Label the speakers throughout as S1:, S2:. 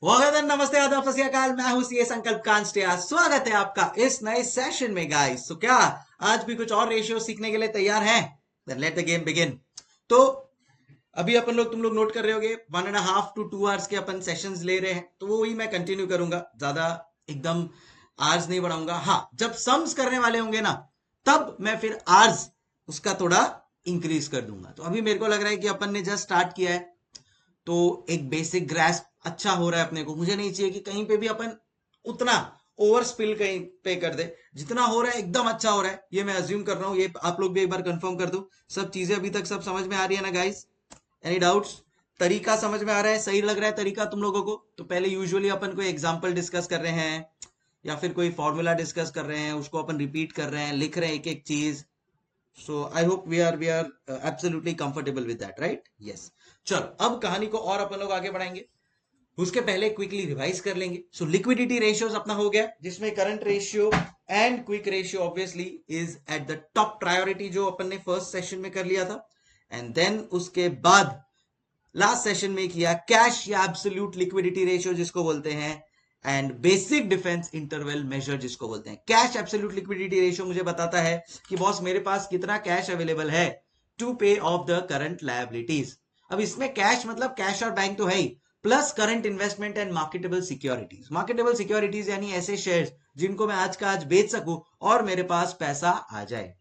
S1: वागदन नमस्ते आदाब सत श्री अकाल। मैं हूं सीए संकल्प कांस्टिया। स्वागत है आपका इस नए सेशन में गाइस। तो क्या आज भी कुछ और रेशियो सीखने के लिए तैयार हैं? Then let the game begin. तो अभी अपन लोग तुम लोग नोट कर रहे होगे 1.5 to 2 आवर्स के अपन सेशंस ले रहे हैं, तो वो वही मैं कंटिन्यू करूंगा। ज्यादा एकदम आवर्स नहीं बढ़ाऊंगा। हाँ, जब सम्स करने वाले होंगे ना, तब मैं फिर आवर्स उसका थोड़ा इंक्रीज कर दूंगा। तो अभी मेरे को लग रहा है कि अपन ने जस्ट स्टार्ट किया है, तो एक बेसिक ग्रास्प अच्छा हो रहा है अपने को। मुझे नहीं चाहिए कि कहीं पे भी अपन उतना ओवर स्पिल कहीं पे कर दे। जितना हो रहा है एकदम अच्छा हो रहा है, ये मैं अज्यूम कर रहा हूँ। ये आप लोग भी एक बार कंफर्म कर दो। सब चीजें अभी तक सब समझ में आ रही है ना गाइस? Any doubts? तरीका समझ में आ रहा है? सही लग रहा है तरीका तुम लोगों को? तो पहले यूजुअली अपन कोई एग्जांपल डिस्कस कर रहे हैं या फिर कोई फॉर्मूला डिस्कस कर रहे हैं, उसको अपन रिपीट कर रहे हैं, लिख रहे हैं एक एक चीज। So I hope we are absolutely comfortable with that, right? Yes. चलो अब कहानी को और अपन लोग आगे बढ़ाएंगे। उसके पहले क्विकली रिवाइज कर लेंगे। सो लिक्विडिटी रेशियोज अपना हो गया, जिसमें current ratio and quick ratio obviously is at the top priority, जो अपन ने फर्स्ट सेशन में कर लिया था। एंड देन उसके बाद लास्ट सेशन में किया कैश या एब्सोल्यूट लिक्विडिटी रेशियो जिसको बोलते हैं, and basic defence interval measure जिसको बोलते हैं। कैश एब्सोल्यूट लिक्विडिटी रेशियो मुझे बताता है कि बॉस मेरे पास कितना कैश अवेलेबल है to pay off the current liabilities. अब इसमें कैश मतलब कैश और बैंक तो है ही, plus current investment and marketable securities. Marketable securities यानी ऐसे शेयर्स जिनको मैं आज का आज बेच सकूं और मेरे पास पैसा आ जाए।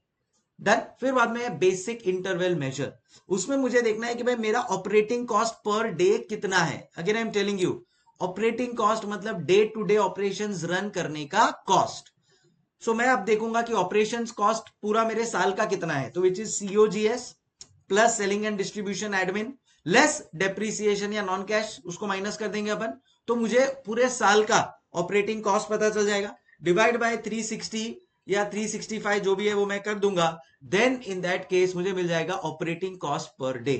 S1: डन। फिर बाद में बेसिक इंटरवल मेजर, उसमें मुझे देखना है कि भाई मेरा ऑपरेटिंग कॉस्ट पर डे कितना है। Again I am telling you, operating cost मतलब day to day operations run करने का कॉस्ट। सो मैं अब देखूंगा कि ऑपरेशंस कॉस्ट पूरा मेरे साल का कितना है, तो which is COGS plus selling and distribution admin less depreciation या नॉन कैश, उसको माइनस कर देंगे अपन। तो मुझे पूरे साल का ऑपरेटिंग कॉस्ट पता चल जाएगा। डिवाइड बाय 360 या 365 जो भी है वो मैं कर दूंगा। देन इन दैट केस मुझे मिल जाएगा ऑपरेटिंग कॉस्ट पर डे।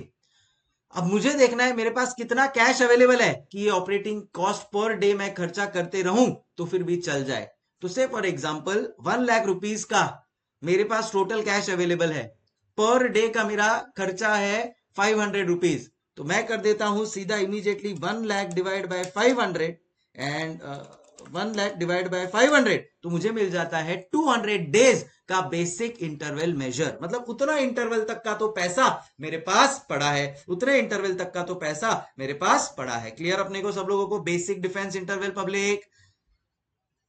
S1: अब मुझे देखना है मेरे पास कितना कैश अवेलेबल है कि ये ऑपरेटिंग कॉस्ट पर डे मैं खर्चा करते रहूं तो फिर भी चल जाए। तो से फॉर एग्जांपल 1 लाख रुपीज का मेरे पास टोटल कैश अवेलेबल है, पर डे का मेरा खर्चा है 500 रुपीज। तो मैं कर देता हूं सीधा immediately 1 lakh divide by 500 and 1 lakh divide by 500, तो मुझे मिल जाता है 200 डेज का बेसिक इंटरवल मेजर। मतलब उतना इंटरवल तक का तो पैसा मेरे पास पड़ा है, उतने इंटरवल तक का तो पैसा मेरे पास पड़ा है। क्लियर अपने को सब लोगों को? Basic defence interval public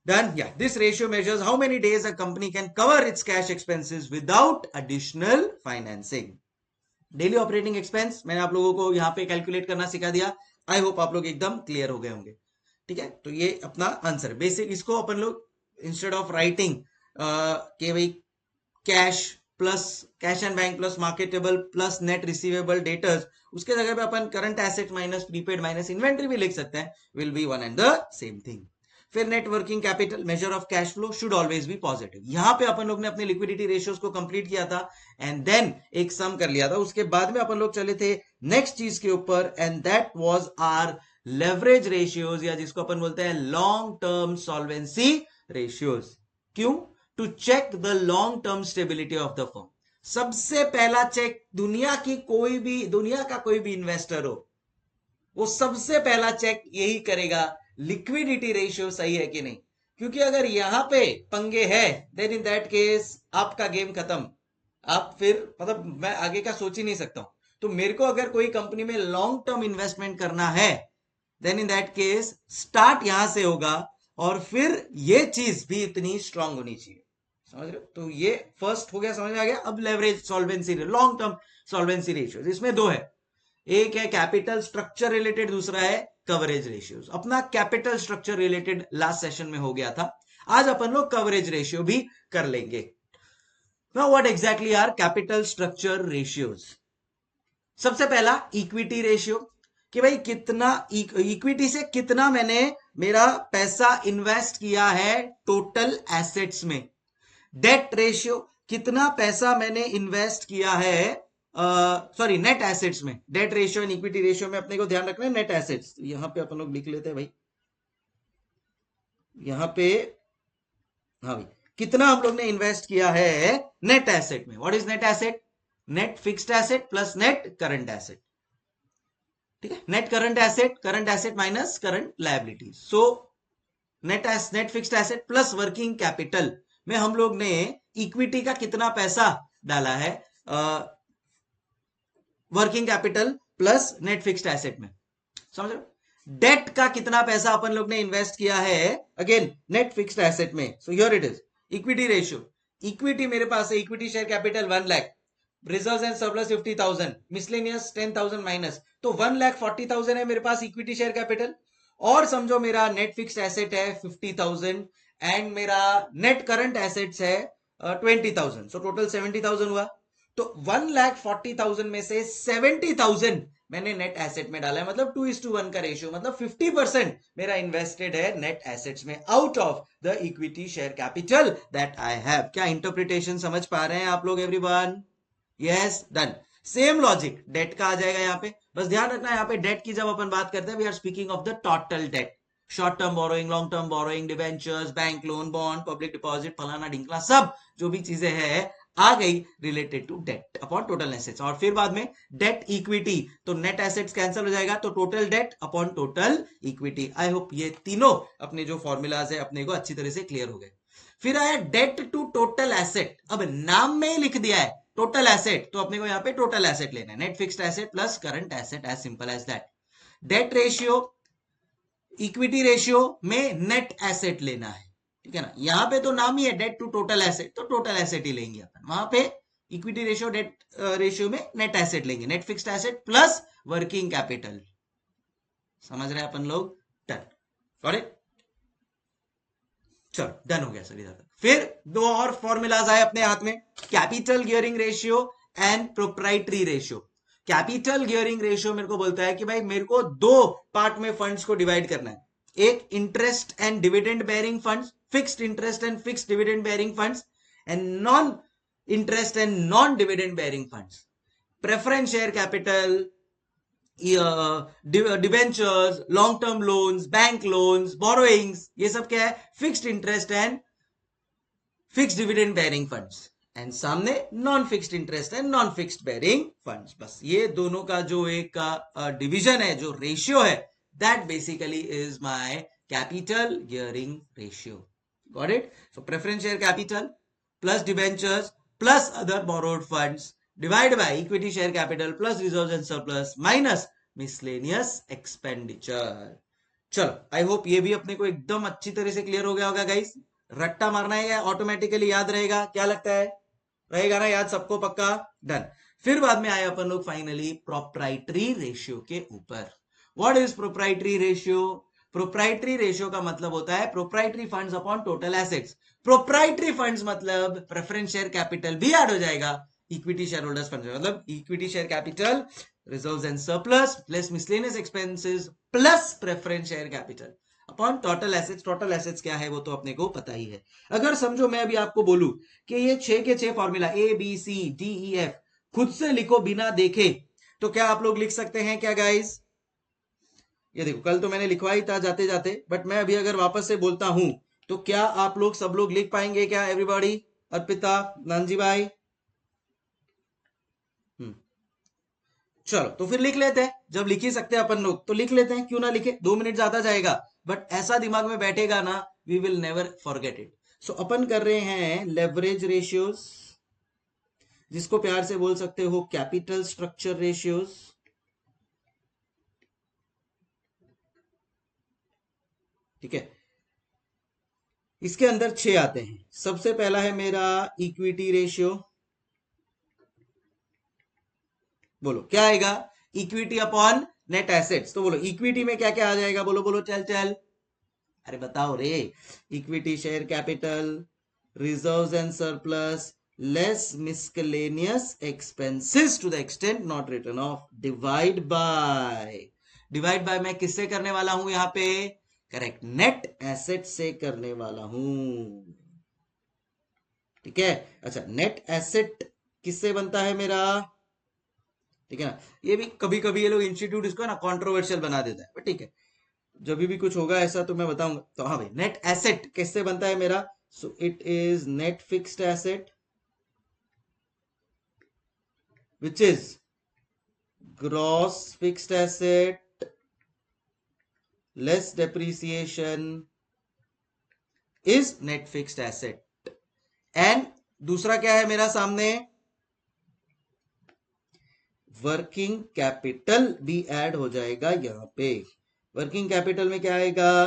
S1: done. या this ratio measures how many days a company can cover its cash expenses without additional financing. Daily operating expense मैंने आप लोगों को यहाँ पे कैलकुलेट करना सिखा दिया। आई होप आप लोग एकदम क्लियर हो गए होंगे। ठीक है, तो ये अपना आंसर बेसिक। इसको अपन लोग इंस्टेड ऑफ राइटिंग के भाई cash plus cash and bank plus marketable plus net receivable debtors, उसके जगह पे अपन current asset minus prepaid minus inventory भी लिख सकते हैं। Will be one and the same thing. फिर net working capital measure of cash flow should always be positive. यहां पे अपन लोग ने अपने लिक्विडिटी रेशियोज को कंप्लीट किया था एंड देन एक सम कर लिया था। उसके बाद में अपन लोग चले थे नेक्स्ट चीज के ऊपर, and that was our leverage ratios, या जिसको अपन बोलते हैं लॉन्ग टर्म सॉल्वेंसी रेशियोज। क्यों? To check the long term stability of the firm. सबसे पहला चेक दुनिया का कोई भी इन्वेस्टर हो, वो सबसे पहला चेक यही करेगा लिक्विडिटी रेशियो सही है कि नहीं। क्योंकि अगर यहां पे पंगे है, देन इन दैट केस आपका गेम खत्म। आप फिर मतलब मैं आगे का सोच ही नहीं सकता हूं। तो मेरे को अगर कोई कंपनी में लॉन्ग टर्म इन्वेस्टमेंट करना है, then in that case start यहां से होगा, और फिर ये चीज भी इतनी स्ट्रांग होनी चाहिए। समझ रहे हो? तो ये फर्स्ट हो गया, समझ में आ गया। अब leverage solvency long term solvency ratio, इसमें दो है। एक है कैपिटल स्ट्रक्चर रिलेटेड, दूसरा है कवरेज रेशियोज। अपना capital structure related last session में हो गया था, आज अपन लोग कवरेज रेशियो भी कर लेंगे। Now what exactly are capital structure ratios? सबसे पहला इक्विटी रेशियो, कि भाई कितना इक्विटी से कितना मैंने मेरा पैसा इन्वेस्ट किया है टोटल एसेट्स में। डेट रेशियो, कितना पैसा मैंने इन्वेस्ट किया है सॉरी नेट एसेट्स में। Debt ratio and equity ratio में अपने को ध्यान रखना है नेट एसेट्स। यहां पे अपन लोग लिख लेते हैं भाई, यहां पे हाँ भाई, कितना हम लोग ने इन्वेस्ट किया है नेट एसेट में। What is net asset? Net fixed asset plus net current asset. ठीक है, current asset minus current liability. So net fixed asset plus working capital में हम लोग ने इक्विटी का कितना पैसा डाला है working capital plus net fixed asset में, समझ रहे हो? डेट का कितना पैसा अपन लोग ने इन्वेस्ट किया है अगेन नेट फिक्स्ड एसेट में। So here it is equity ratio, equity मेरे पास है, equity share capital 1 lakh, reserves and surplus 50,000, miscellaneous 10,000 minus, तो 1,40,000 है मेरे पास इक्विटी शेयर कैपिटल। और समझो मेरा नेट फिक्स्ड एसेट है 50,000 एंड मेरा नेट करंट एसेट्स है 20,000, सो टोटल 70,000 हुआ। तो 1,40,000 में से 70,000 मैंने नेट एसेट में डाला है, मतलब 2:1 का रेशियो, मतलब 50% मेरा इन्वेस्टेड है नेट एसेट्स में out of the equity share capital that I have. क्या इंटरप्रिटेशन समझ पा रहे हैं आप लोग everyone? Yes, done. Same logic debt का आ जाएगा यहाँ पे। बस ध्यान रखना यहाँ पे डेट की जब अपन बात करते हैं we are speaking of the total debt, short term borrowing, long term borrowing, debentures, bank loan, bond, public deposit, फलाना ढिंकला, सब जो भी चीजें हैं आ गई related to debt upon total assets. और फिर बाद में डेट इक्विटी, तो नेट एसेट्स कैंसिल हो जाएगा, तो total debt upon total equity. I hope ये तीनों अपने जो फॉर्मूलाज है अपने को अच्छी तरह से क्लियर हो गए। फिर आया डेट टू टोटल एसेट। अब नाम में ही लिख दिया है टोटल एसेट, तो अपने को यहाँ पे टोटल एसेट लेना है, net fixed asset plus current asset, as simple as that. Debt ratio equity ratio में नेट एसेट लेना है, ठीक है ना। यहां पे तो नाम ही है डेट टू टोटल एसेट, तो टोटल एसेट ही लेंगे अपन। वहां पे इक्विटी रेशियो डेट रेशियो में नेट एसेट लेंगे, net fixed asset plus working capital. समझ रहे हैं अपन लोग? Done, got it. चलो डन हो गया सर इधर तक। फिर दो और फॉर्मूलाज आए अपने हाथ में, capital gearing ratio and proprietary ratio. Capital gearing ratio मेरे को बोलता है कि भाई मेरे को दो पार्ट में फंड्स को डिवाइड करना है, एक interest and dividend bearing funds, fixed interest and fixed dividend bearing funds, and non interest and non dividend bearing funds. Preference share capital, debentures, long term loans, bank loans, borrowings, ये सब क्या है? Fixed interest and fixed dividend bearing funds. And सामने non fixed interest and non fixed bearing funds. बस ये दोनों का जो एक डिवीजन है, जो रेशियो है, that basically is my capital gearing ratio. Got it? So preference share capital plus debentures plus other borrowed funds divide by equity share capital plus reserves and surplus minus miscellaneous expenditure. चलो आई hope ये भी अपने को एकदम अच्छी तरह से clear हो गया होगा गाइस। रट्टा मारना है या ऑटोमेटिकली याद रहेगा? क्या लगता है? रहेगा ना याद सबको पक्का? डन। फिर बाद में आए अपन लोग फाइनली प्रोप्राइटरी रेशियो के ऊपर। What is proprietary ratio? Proprietary ratio का मतलब होता है proprietary funds upon total assets. Proprietary funds मतलब प्रेफरेंस शेयर कैपिटल भी ऐड हो जाएगा इक्विटी शेयर होल्डर्स फंड, मतलब equity share capital, reserves and surplus plus miscellaneous expenses plus preference share capital upon total assets. Total assets क्या है वो तो अपने को पता ही है। अगर समझो मैं अभी आपको बोलूं कि ये 6 के 6 फॉर्मूला ABCDEF खुद से लिखो बिना देखे, तो क्या आप लोग लिख सकते हैं क्या गाइस? ये देखो कल तो मैंने लिखवा ही था जाते जाते, बट मैं अभी अगर वापस से बोलता हूं तो क्या आप लोग सब लोग लिख पाएंगे क्या? एवरीबॉडी, अर्पिता, नानजी भाई, चलो तो फिर लिख लेते हैं। जब लिख ही सकते हैं अपन लोग तो लिख लेते हैं, क्यों ना लिखे? 2 मिनट ज्यादा जाएगा, बट ऐसा दिमाग में बैठेगा ना, we will never forget it. So अपन कर रहे हैं लेवरेज रेशियोज, जिसको प्यार से बोल सकते हो कैपिटल स्ट्रक्चर रेशियोज, ठीक है। इसके अंदर 6 आते हैं। सबसे पहला है मेरा इक्विटी रेशियो। बोलो क्या आएगा? Equity upon net assets. तो बोलो इक्विटी में क्या क्या आ जाएगा? बोलो बोलो, चल चल, अरे बताओ रे। Equity share capital, reserves and surplus less miscellaneous expenses to the extent not written off, divide by मैं किससे करने वाला हूं यहां पे? करेक्ट, नेट एसेट से करने वाला हूं, ठीक है। अच्छा, नेट एसेट किससे बनता है मेरा? ठीक है ना। ये भी कभी कभी ये लोग इंस्टीट्यूट इसको ना कंट्रोवर्शियल बना देता है, बट ठीक है, जब भी कुछ होगा ऐसा तो मैं बताऊंगा। तो हाँ भाई, नेट एसेट किससे बनता है मेरा? So it is net fixed asset which is gross fixed asset less depreciation is net fixed asset. And दूसरा क्या है मेरा सामने, वर्किंग कैपिटल भी ऐड हो जाएगा यहां पे। वर्किंग कैपिटल में क्या आएगा,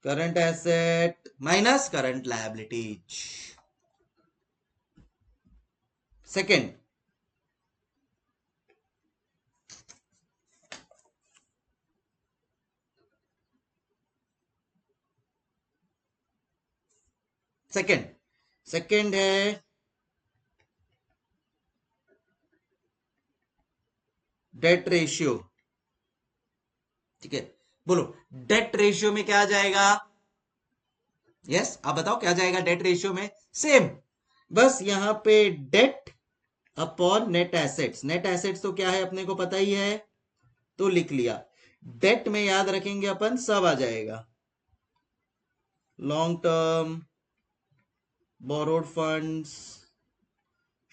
S1: current asset minus current liabilities. Second, second है डेट रेशियो। ठीक है, बोलो डेट रेशियो में क्या आ जाएगा। यस आप बताओ क्या जाएगा डेट रेशियो में। सेम, बस यहां पे debt upon net assets. Net assets तो क्या है अपने को पता ही है, तो लिख लिया। डेट में याद रखेंगे अपन, सब आ जाएगा, long term, borrowed funds,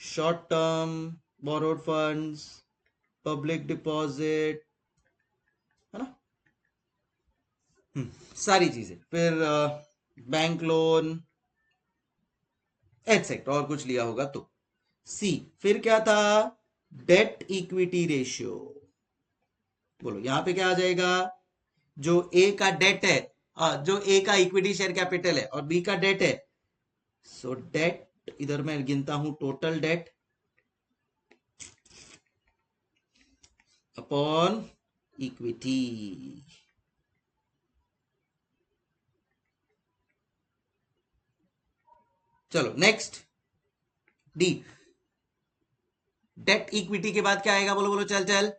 S1: short term borrowed funds, public deposit, है ना। सारी चीजें, फिर बैंक लोन एटसेट्रा, और कुछ लिया होगा तो। सी, फिर क्या था, डेट इक्विटी रेशियो। बोलो यहां पे क्या आ जाएगा, जो ए का डेट है, जो ए का इक्विटी शेयर कैपिटल है और बी का डेट है, सो डेट इधर मैं गिनता हूं, टोटल डेट अपॉन इक्विटी। चलो नेक्स्ट, डी, डेट इक्विटी के बाद क्या आएगा, बोलो बोलो, चल चल।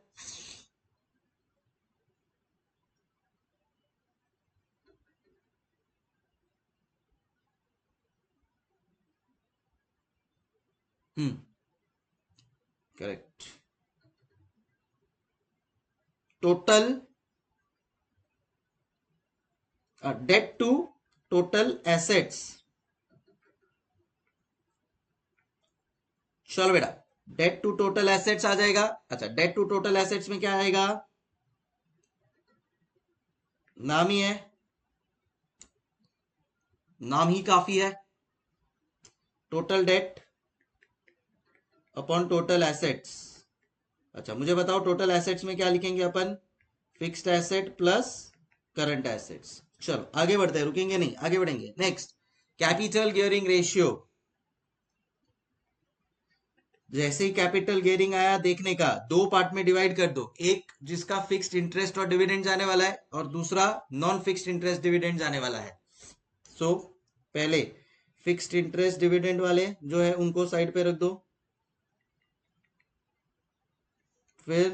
S1: Correct, total debt to total assets. चलो बेटा, डेट टू टोटल एसेट्स आ जाएगा। अच्छा, डेट टू टोटल एसेट्स में क्या आएगा, नाम ही है, नाम ही काफी है, total debt upon total assets. अच्छा मुझे बताओ टोटल एसेट्स में क्या लिखेंगे अपन, fixed asset plus current assets. चलो आगे बढ़ते हैं, रुकेंगे नहीं, आगे बढ़ेंगे। Next, capital gearing ratio. जैसे ही कैपिटल गियरिंग आया, देखने का दो पार्ट में डिवाइड कर दो, एक जिसका फिक्स्ड इंटरेस्ट और डिविडेंड जाने वाला है और दूसरा नॉन फिक्स्ड इंटरेस्ट डिविडेंड जाने वाला है। सो पहले फिक्स्ड इंटरेस्ट डिविडेंड वाले जो है उनको साइड पे रख दो, फिर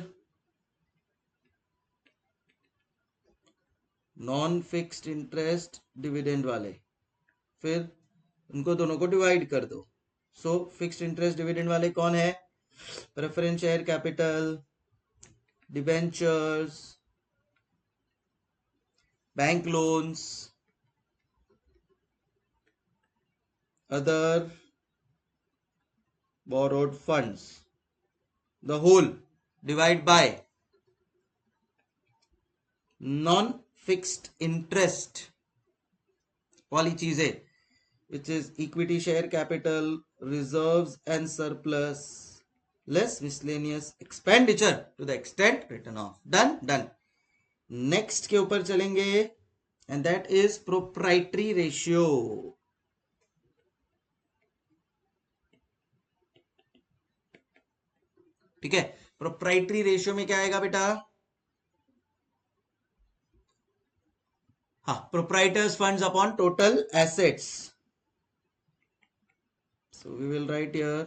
S1: नॉन फिक्स्ड इंटरेस्ट डिविडेंड वाले, फिर उनको दोनों को डिवाइड कर दो। सो फिक्स्ड इंटरेस्ट डिविडेंड वाले कौन है, preference share capital, debentures, bank loans, other borrowed funds, the whole divide by non fixed interest वाली चीजें, which is equity share capital, reserves and surplus less miscellaneous expenditure to the extent written off. Done. Next के ऊपर चलेंगे, and that is proprietary ratio. ठीक है, proprietary ratio में क्या आएगा बेटा, हाँ, proprietors funds upon total assets. So we will write here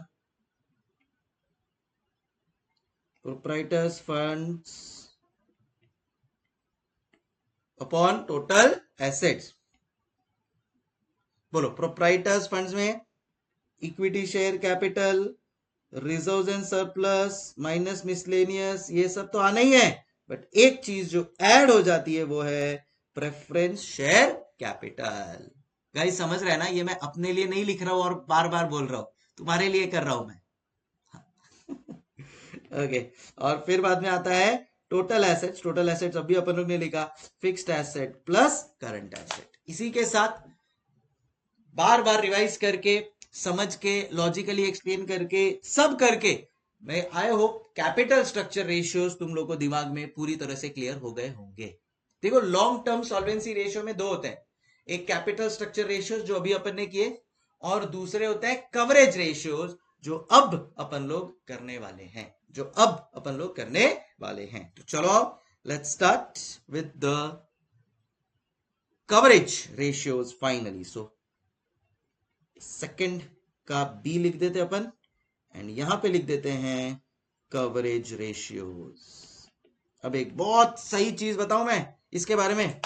S1: proprietors funds upon total assets. बोलो प्रोप्राइटर्स फंड्स में equity share capital, reserves and surplus minus miscellaneous, ये सब तो आना ही है, बट एक चीज जो ऐड हो जाती है वो है प्रेफरेंस शेयर कैपिटल। गाइस समझ रहे हैं ना, ये मैं अपने लिए नहीं लिख रहा हूं और बार बार बोल रहा हूं, तुम्हारे लिए कर रहा हूं मैं। ओके। और फिर बाद में आता है टोटल एसेट्स। टोटल एसेट्स अभी अपन लोग ने लिखा fixed asset plus current asset. इसी के साथ बार बार रिवाइज करके, समझ के, लॉजिकली एक्सप्लेन करके, सब करके, मैं I hope capital structure ratios तुम लोग को दिमाग में पूरी तरह से क्लियर हो गए होंगे। देखो, लॉन्ग टर्म सॉल्वेंसी रेशियो में दो होते हैं, एक कैपिटल स्ट्रक्चर रेशियोज जो अभी अपन ने किए, और दूसरे होते हैं कवरेज रेशियोज जो अब अपन लोग करने वाले हैं, जो अब अपन लोग करने वाले हैं। तो चलो let's start with the coverage ratios finally. So second का बी लिख देते अपन, एंड यहां पे लिख देते हैं कवरेज रेशियोज। अब एक बहुत सही चीज बताऊं मैं इसके बारे में।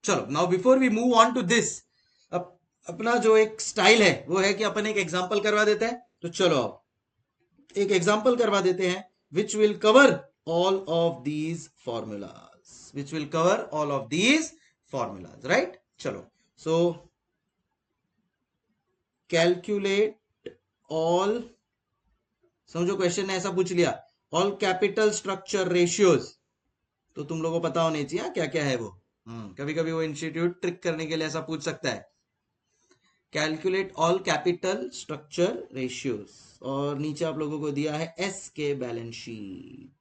S1: चलो now before we move on to this, अब अपना जो एक स्टाइल है वो है कि अपन एक एग्जांपल करवा देते हैं। तो चलो एक एग्जांपल करवा देते हैं which will cover all of these formulas, which will cover all of these formulas, right. चलो, सो कैलकुलेट ऑल, समझो क्वेश्चन ने ऐसा पूछ लिया, ऑल कैपिटल स्ट्रक्चर रेशियोज, तो तुम लोगों को पता होना चाहिए क्या क्या है वो। कभी कभी वो इंस्टीट्यूट ट्रिक करने के लिए ऐसा पूछ सकता है, calculate all capital structure ratios, और नीचे आप लोगों को दिया है एस के बैलेंस शीट,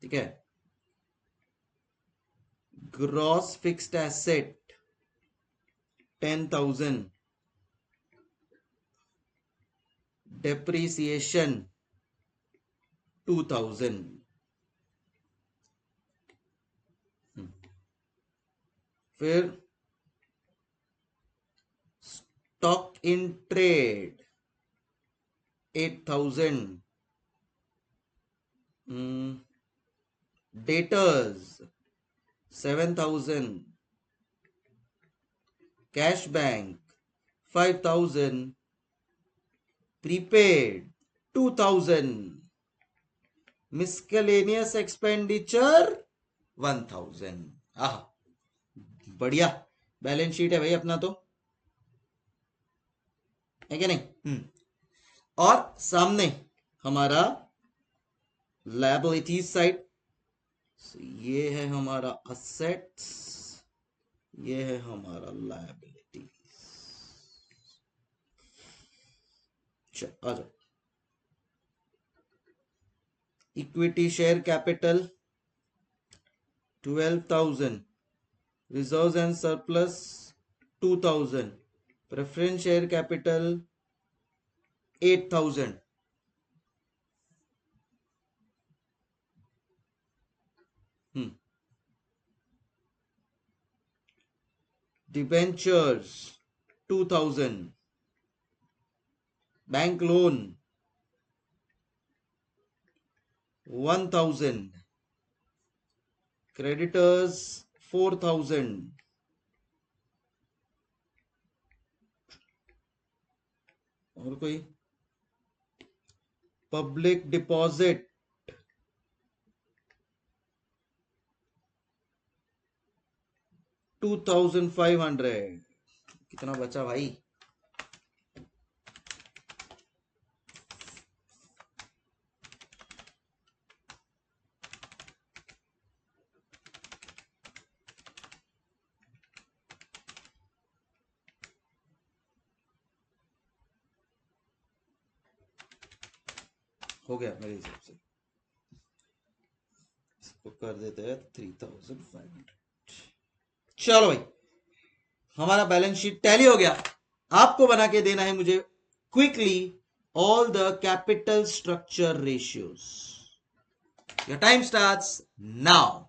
S1: ठीक है। ग्रॉस फिक्स्ड एसेट 10,000, डेप्रिसिएशन 2,000, फिर stock in trade 8,000, debtors 7,000, cash bank 5,000, prepaid 2,000, miscellaneous expenditure 1,000। Ah, बढ़िया बैलेंस शीट है भाई अपना, तो है क्या नहीं। और सामने हमारा लायबिलिटीज साइड, ये है हमारा असेट्स, ये है हमारा लायबिलिटीज। आ जाओ, equity share capital 12,000, reserves and surplus 2,000, preference share capital 8,000, debentures 2,000, bank loan 1,000, creditors 4,000, और कोई पब्लिक डिपॉजिट 2,500। कितना बचा भाई? हो गया मेरे हिसाब से, इसको कर देते हैं 3,500। चलो भाई, हमारा बैलेंस शीट टैली हो गया। आपको बना के देना है मुझे quickly all the capital structure ratios. Your time starts now.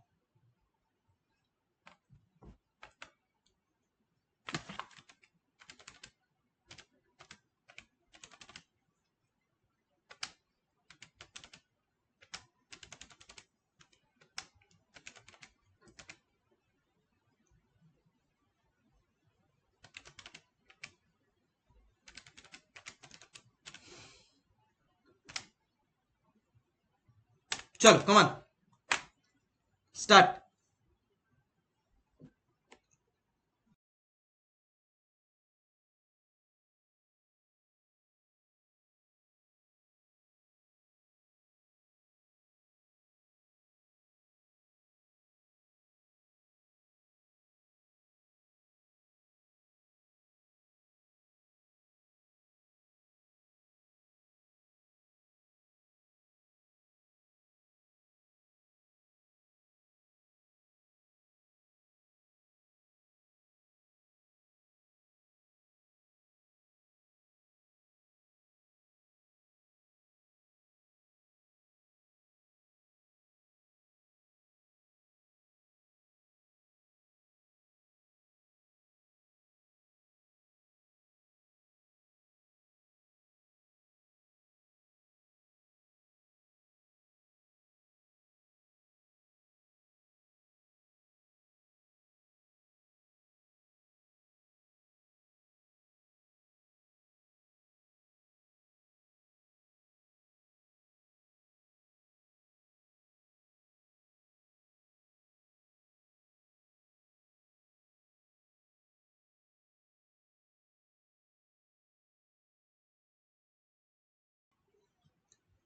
S1: चलो कमान स्टार्ट।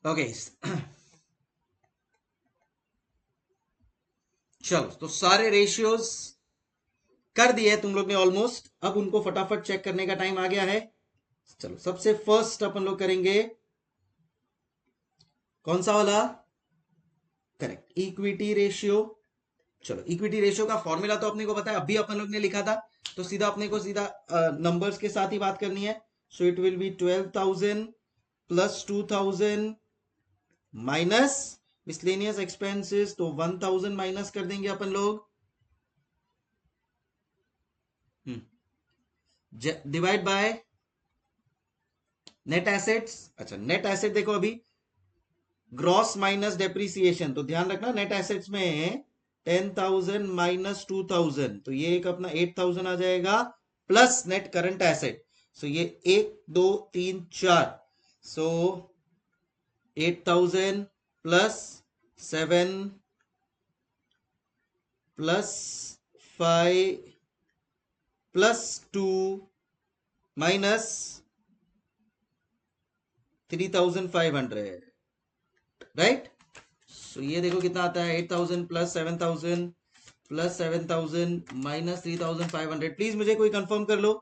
S1: ओके चलो, तो सारे रेशियोज कर दिए तुम लोग ने ऑलमोस्ट। अब उनको फटाफट चेक करने का टाइम आ गया है। चलो, सबसे फर्स्ट अपन लोग करेंगे कौन सा वाला? Correct, equity ratio. चलो, इक्विटी रेशियो का फॉर्मूला तो अपने को पता है, अभी अपन लोग ने लिखा था। तो सीधा अपने को सीधा नंबर्स के साथ ही बात करनी है। So it will be 12,000 plus 2,000 minus miscellaneous expenses, तो 1,000 माइनस कर देंगे अपन लोग, डिवाइड बाय नेट एसेट्स। अच्छा, नेट एसेट देखो अभी ग्रॉस माइनस डेप्रिसिएशन, तो ध्यान रखना नेट एसेट्स में 10,000 माइनस 2,000, तो ये एक अपना 8,000 आ जाएगा, plus net current asset. So ये 1 2 3 4, so 8,000 plus 7 plus 5 plus 2 minus 3,500, right. So ये देखो कितना आता है, 8,000 प्लस 7,000 प्लस 7,000 माइनस 3,500। प्लीज मुझे कोई कंफर्म कर लो,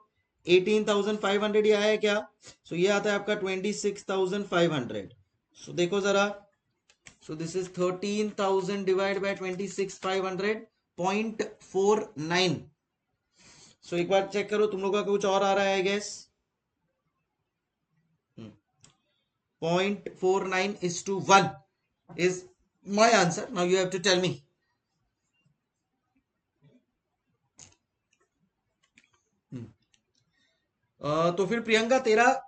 S1: 18,500 ये आया है क्या? सो ये आता है आपका 26,500। सो देखो जरा, so this is 13,000 divide by 26,500, 0.49। सो एक बार चेक करो, तुम लोग का कुछ और आ रहा है I guess. 0.49:1 is my answer. Now you have to tell me. तो फिर प्रियंका, तेरा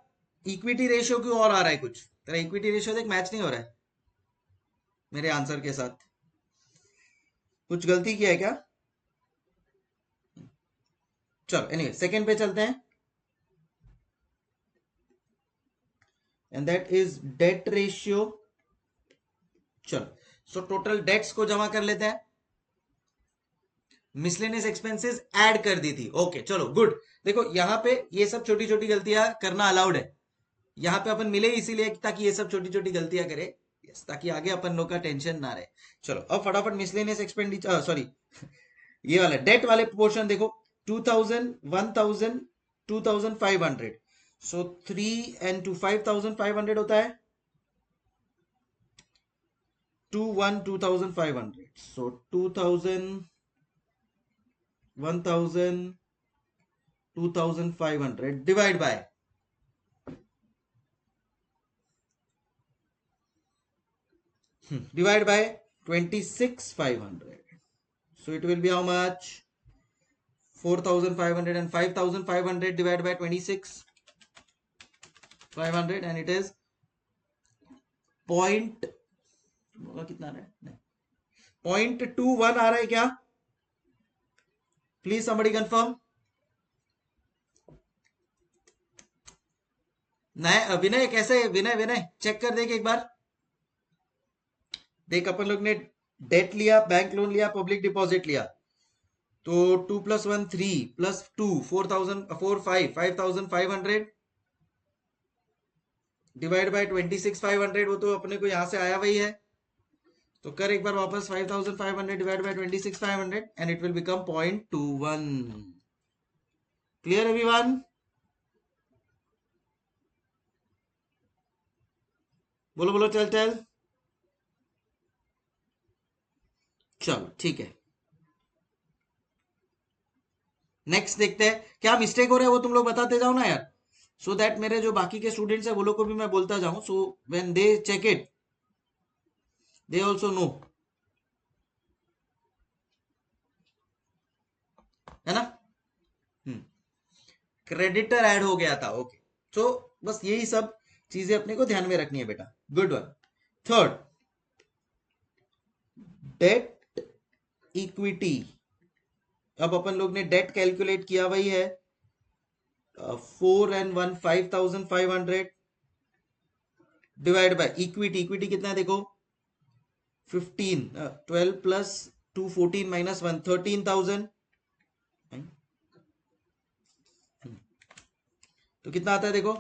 S1: इक्विटी रेशियो क्यों और आ रहा है? कुछ तेरा इक्विटी रेशियो देख मैच नहीं हो रहा है मेरे आंसर के साथ। कुछ गलती किया है क्या? चलो, एनीवे सेकंड पे चलते हैं, and that is debt ratio. चलो, सो टोटल डेट्स को जमा कर लेते हैं, मिसलेनियस एक्सपेंसेस ऐड कर दी थी। ओके चलो गुड। देखो यहाँ पे ये सब छोटी छोटी गलतियां करना अलाउड है, यहाँ पे अपन मिले इसीलिए ताकि ये सब छोटी छोटी गलतियां करे, यस, ताकि आगे अपन लोग का टेंशन ना रहे। चलो, अब फटाफट मिसलेनियस एक्सपेंडिचर, सॉरी ये वाला डेट वाले पोर्शन देखो, 2,000 1,000 2,500, सो 3 and 2 5,500 होता है, 2 1 2,500, सो 2,000 1,000 2,500 divide by divided by 26,500. So it will be how much? 4,500 and 5,500 divided by 26,500, and it is point कितना आ रहा है? 0.21 आ रहा है क्या? Please somebody confirm. नए विनय कैसे? विनय विनय चेक कर देख एक बार। देख, अपन लोग ने डेट लिया, बैंक लोन लिया, पब्लिक डिपॉजिट लिया, तो 2 + 1 3 + 2 4,000 4 5 5,500 डिवाइड बाय 26,500, वो तो अपने को यहां से आया वही है। तो कर एक बार वापस, 5,500 divide by 26,500 and it will become 0.21। Clear everyone? बोलो बोलो, चल चल। चलो ठीक है, नेक्स्ट देखते हैं क्या मिस्टेक हो रहा है, वो तुम लोग बताते जाओ ना यार, सो दैट मेरे जो बाकी के स्टूडेंट्स है वो लोग को भी मैं बोलता जाऊं, so when they check it they also know, है ना। क्रेडिटर ऐड हो गया था, ओके। सो बस यही सब चीजें अपने को ध्यान में रखनी है बेटा, good one. Third, debt equity. अब अपन लोग ने डेट कैलकुलेट किया वही है, 4 and 1 5,500 divide by equity. Equity कितना है देखो, 15 12 प्लस 2 14 माइनस 1 13,000, तो कितना आता है देखो,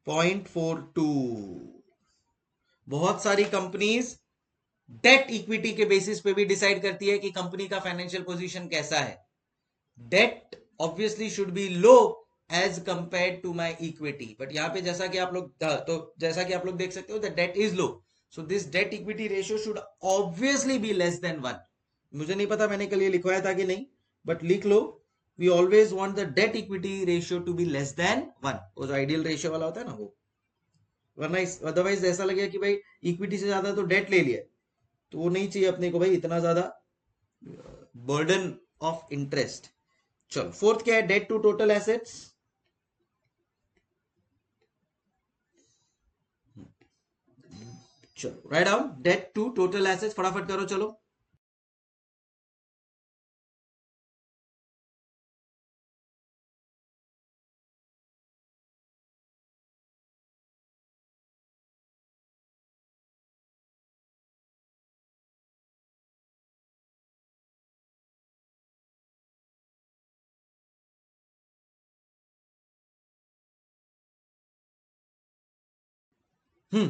S1: 0.42। बहुत सारी कंपनीज डेट इक्विटी के बेसिस पे भी डिसाइड करती है कि कंपनी का फाइनेंशियल पोजीशन कैसा है। Debt obviously should be low as compare to my equity, but यहाँ पे जैसा कि आप लोग जैसा कि आप लोग देख सकते हो the debt is low, so this debt equity ratio should obviously be less than 1। मुझे नहीं पता मैंने कल ये लिखवाया था कि नहीं, बट लिख लो, we always want the debt equity ratio to be less than 1। वो जो आइडियल रेशियो वाला होता है ना वो, वरना अदरवाइज ऐसा लगेगा कि भाई इक्विटी से ज्यादा तो डेट ले लिया, तो वो नहीं चाहिए अपने को भाई, इतना ज्यादा बर्डन ऑफ इंटरेस्ट। चलो फोर्थ क्या है, डेट टू टोटल एसेट्स। चलो write down debt to total assets, फटाफट करो चलो। हम्म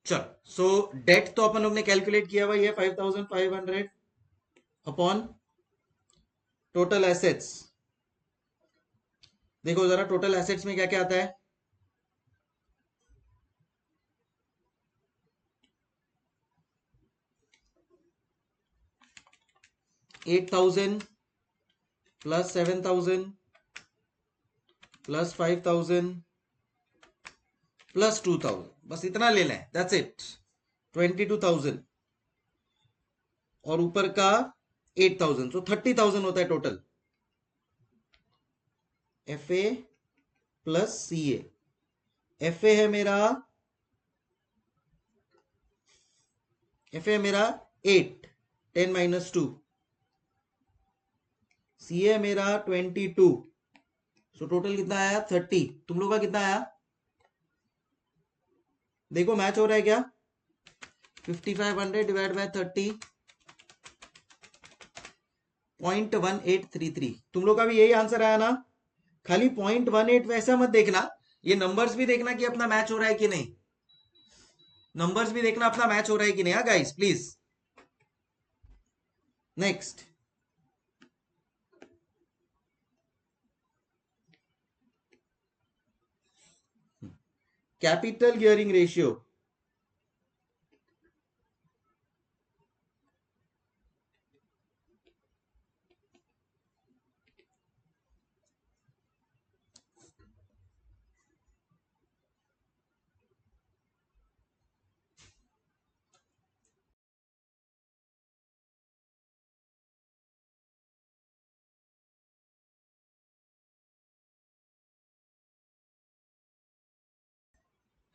S1: चलो सो डेट तो अपन लोग ने कैलकुलेट किया हुआ है 5500 अपॉन टोटल एसेट्स। देखो जरा टोटल एसेट्स में क्या क्या आता है। 8000 प्लस 7000 प्लस 5000 प्लस 2000, बस इतना ले लें, दैट्स इट, 22,000 और ऊपर का 8,000, तो 30,000 होता है total. F A plus C A, F A है मेरा 8, 10 माइनस 2, सी ए मेरा 22, सो टोटल कितना आया 30। तुम लोग का कितना आया देखो, मैच हो रहा है क्या, 5500 डिवाइड बाय 30, 0.1833। तुम लोग का भी यही आंसर आया ना। खाली 0.18 वैसा मत देखना, ये नंबर्स भी देखना कि अपना मैच हो रहा है कि नहीं, नंबर्स भी देखना अपना मैच हो रहा है कि नहीं। हाँ guys please. Next, capital gearing ratio.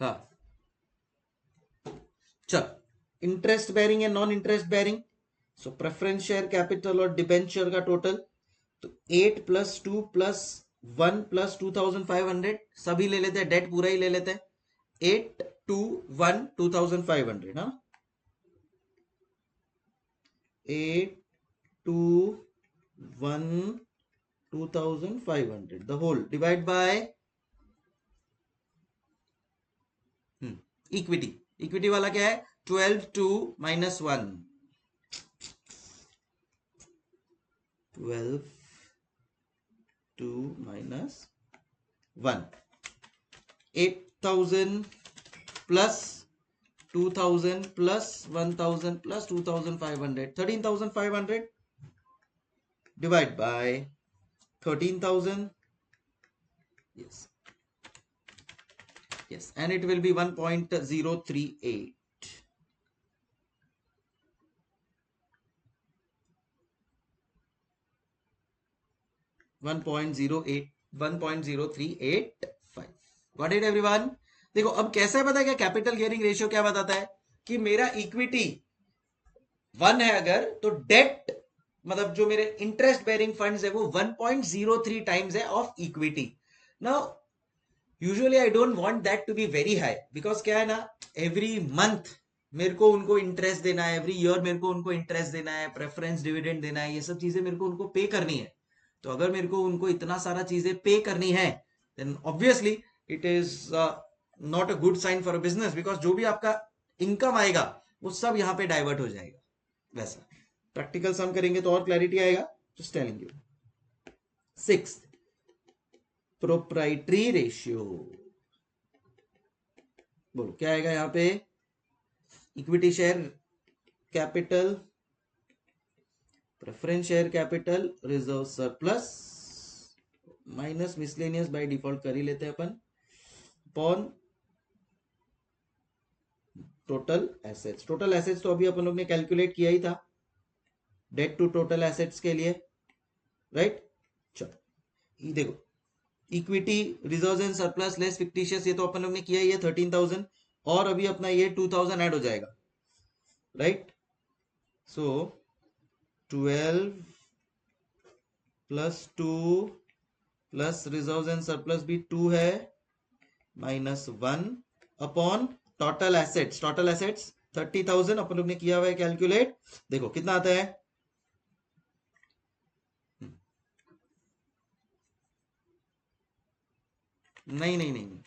S1: हाँ चल, इंटरेस्ट बेरिंग या नॉन इंटरेस्ट बेरिंग, सो प्रेफरेंस शेयर कैपिटल और डिबेंचर का टोटल, तो 8 प्लस 2 प्लस 1 प्लस 2500, सभी ले लेते हैं, डेट पूरा ही ले लेते हैं, 8 2 1 2500, हाँ 8 2 1 2500 the whole divide by equity. Equity वाला क्या है 12 2 minus 1, 12 2 minus 1, 8000 plus 2000 plus 1000 plus 2500, 13,500 divide by 13,000, yes yes, and it will be 1.038, 1.0385। Got it everyone. देखो अब कैसा है पता है क्या, कैपिटल गियरिंग रेशियो क्या बताता है कि मेरा इक्विटी 1 है अगर, तो डेट मतलब जो मेरे इंटरेस्ट बेरिंग फंड्स है वो 1.03 टाइम्स है of equity. Now usually I don't want that to be very high, because क्या है ना, एवरी मंथ मेरे को उनको इंटरेस्ट देना है एवरी ईयर, मेरे को उनको इंटरेस्ट देना है, प्रेफरेंस डिविडेंड देना है, ये सब चीजें मेरे को उनको पे करनी है। तो अगर मेरे को उनको इतना सारा चीजें पे करनी है, then obviously it is not a good sign for a business, because जो भी आपका इनकम आएगा वो सब यहाँ पे डाइवर्ट हो जाएगा। वैसा प्रैक्टिकल सम करेंगे तो और क्लैरिटी आएगा। Just telling you. Six, proprietary ratio. बोलो क्या आएगा यहाँ पे? Equity share capital, preference share capital, reserve surplus minus miscellaneous by default कर ही लेते हैं अपन, upon total assets. Total assets तो अभी अपन लोग ने कैलकुलेट किया ही था डेट टू टोटल एसेट्स के लिए, राइट। चलो ये देखो, equity reserve and surplus less fictitious, ये तो अपन लोग ने किया ही है 13,000, और अभी अपना ये 2,000 ऐड हो जाएगा, right. So 12 plus 2 plus reserve and surplus भी 2 है, minus 1 upon total assets. Total assets 30,000 अपन लोग ने किया हुआ है कैलकुलेट। देखो कितना आता है, नहीं नहीं नहीं,